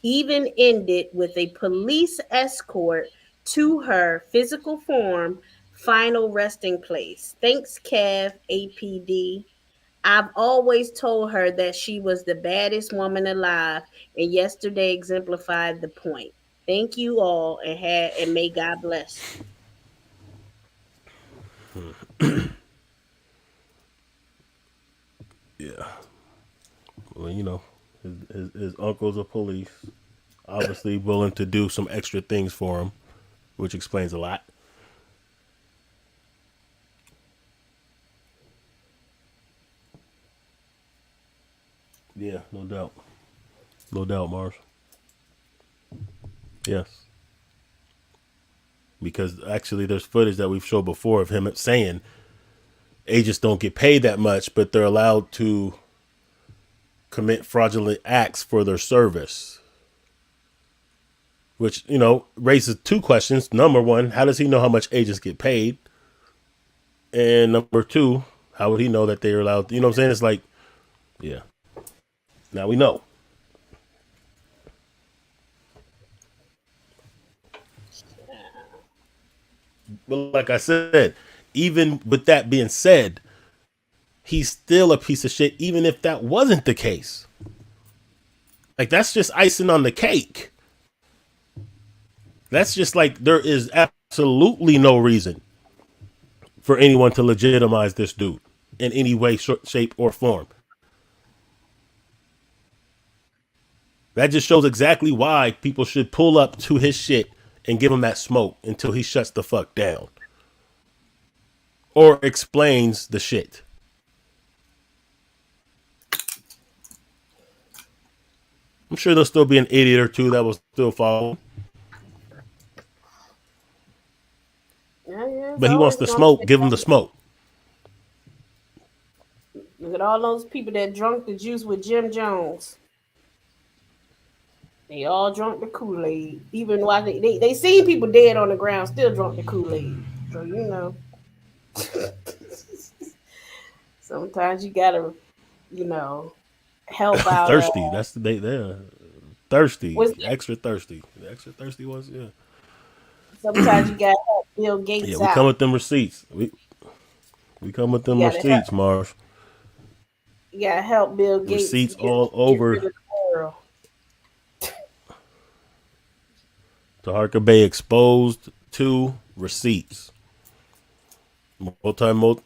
B: Even ended with a police escort to her physical form, final resting place. Thanks, Kev, APD. I've always told her that she was the baddest woman alive, and yesterday exemplified the point. Thank you all, and may God bless you.
A: Yeah. Well, his uncle's a police, obviously willing to do some extra things for him, which explains a lot. Yeah, no doubt. No doubt, Mars. Yes. Because actually, there's footage that we've showed before of him saying agents don't get paid that much, but they're allowed to commit fraudulent acts for their service. Which, raises two questions. Number one, how does he know how much agents get paid? And number two, how would he know that they're allowed? You know what I'm saying? It's like, yeah. Now we know. But like I said, even with that being said, he's still a piece of shit, even if that wasn't the case. Like, that's just icing on the cake. That's just like there is absolutely no reason for anyone to legitimize this dude in any way, shape, or form. That just shows exactly why people should pull up to his shit and give him that smoke until he shuts the fuck down or explains the shit. I'm sure there'll still be an idiot or two that will still follow.
B: I
A: But he wants the smoke. Give him the smoke.
B: Look at all those people that drunk the juice with Jim Jones. They all drunk the Kool-Aid. Even while they seen people dead on the ground, still drunk the Kool-Aid. So, you know. Sometimes you gotta, you know, help out.
A: Thirsty. That's the day there. Thirsty. Extra thirsty. The extra thirsty ones, yeah.
B: Sometimes you gotta help Bill Gates
A: Yeah, we
B: out.
A: come with them receipts. We come with them receipts, Marv.
B: You gotta help Bill Gates.
A: Receipts all over. Taharka Bey exposed to receipts. Onslaught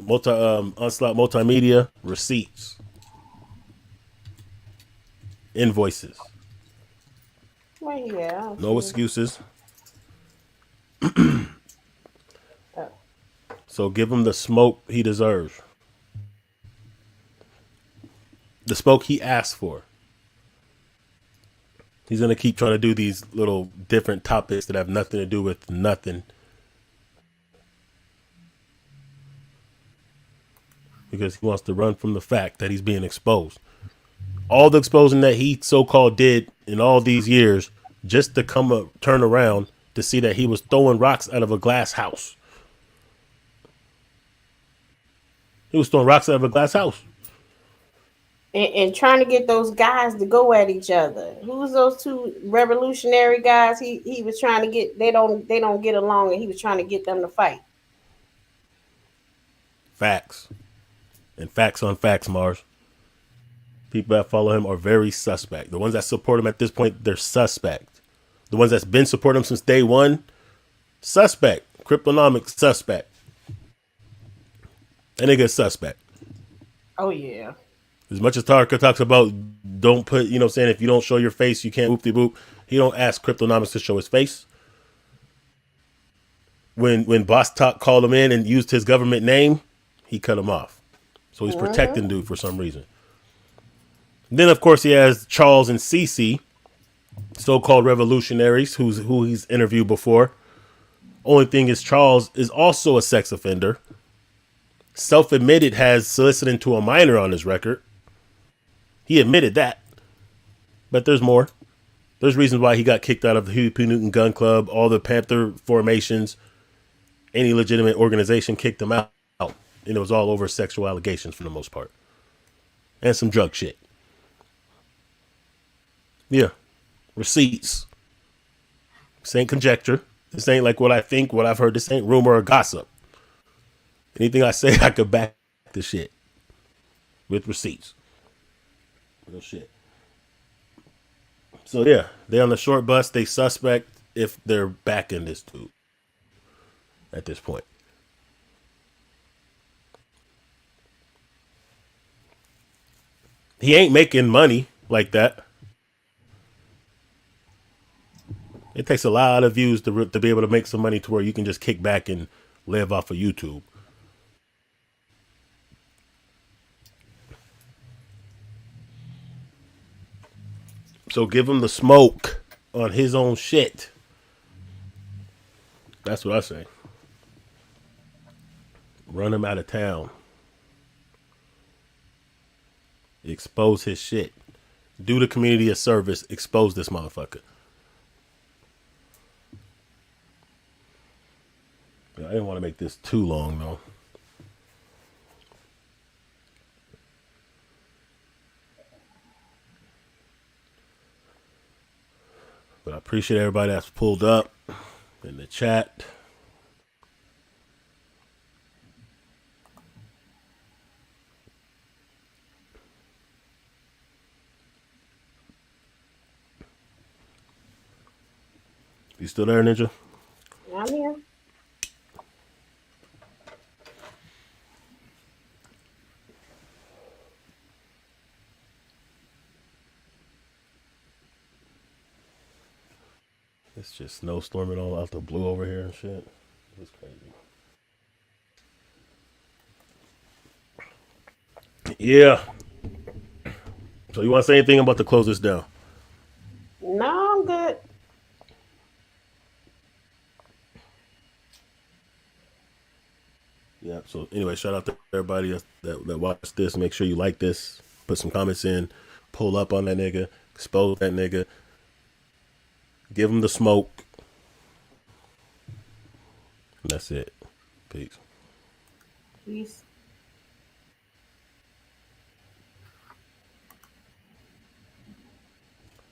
A: multimedia receipts. Invoices.
B: Well, yeah.
A: No excuses. So give him the smoke he deserves. The smoke he asked for. He's going to keep trying to do these little different topics that have nothing to do with nothing. Because he wants to run from the fact that he's being exposed. All the exposing that he so-called did in all these years just to turn around to see that he was throwing rocks out of a glass house. He was throwing rocks out of a glass house.
B: And trying to get those guys to go at each other. Who's those two revolutionary guys? He was trying to get. They don't get along, and he was trying to get them to fight.
A: Facts. And facts on facts, Mars. People that follow him are very suspect. The ones that support him at this point, they're suspect. The ones that's been supporting him since day one, suspect. Cryptonomics, suspect. That nigga is suspect.
B: Oh, yeah.
A: As much as Taharka talks about don't put, you know what I'm saying, if you don't show your face, you can't whoop-de-boop. He don't ask Cryptonomics to show his face. When Boss Talk called him in and used his government name, he cut him off. So he's protecting dude for some reason. Then, of course, he has Charles and Cece, so-called revolutionaries, who he's interviewed before. Only thing is Charles is also a sex offender. Self-admitted has soliciting to a minor on his record. He admitted that. But there's more. There's reasons why he got kicked out of the Huey P. Newton Gun Club, all the Panther formations, any legitimate organization kicked him out. And it was all over sexual allegations for the most part. And some drug shit. Yeah. Receipts. This ain't conjecture. This ain't like what I think, what I've heard. This ain't rumor or gossip. Anything I say, I could back the shit. With receipts. Real shit. So yeah, they on the short bus. They suspect if they're backing this dude. At this point. He ain't making money like that. It takes a lot of views to be able to make some money to where you can just kick back and live off of YouTube. So give him the smoke on his own shit. That's what I say. Run him out of town. Expose his shit. Do the community a service. Expose this motherfucker. I didn't want to make this too long, though. But I appreciate everybody that's pulled up in the chat. You still there, Ninja?
B: I'm here.
A: It's just snowstorming all out the blue over here and shit. It's crazy. Yeah. So you want to say anything about to close this down?
B: No, I'm good.
A: Yeah. So anyway, shout out to everybody that watched this. Make sure you like this. Put some comments in. Pull up on that nigga. Expose that nigga. Give him the smoke. And that's it. Peace.
B: Peace.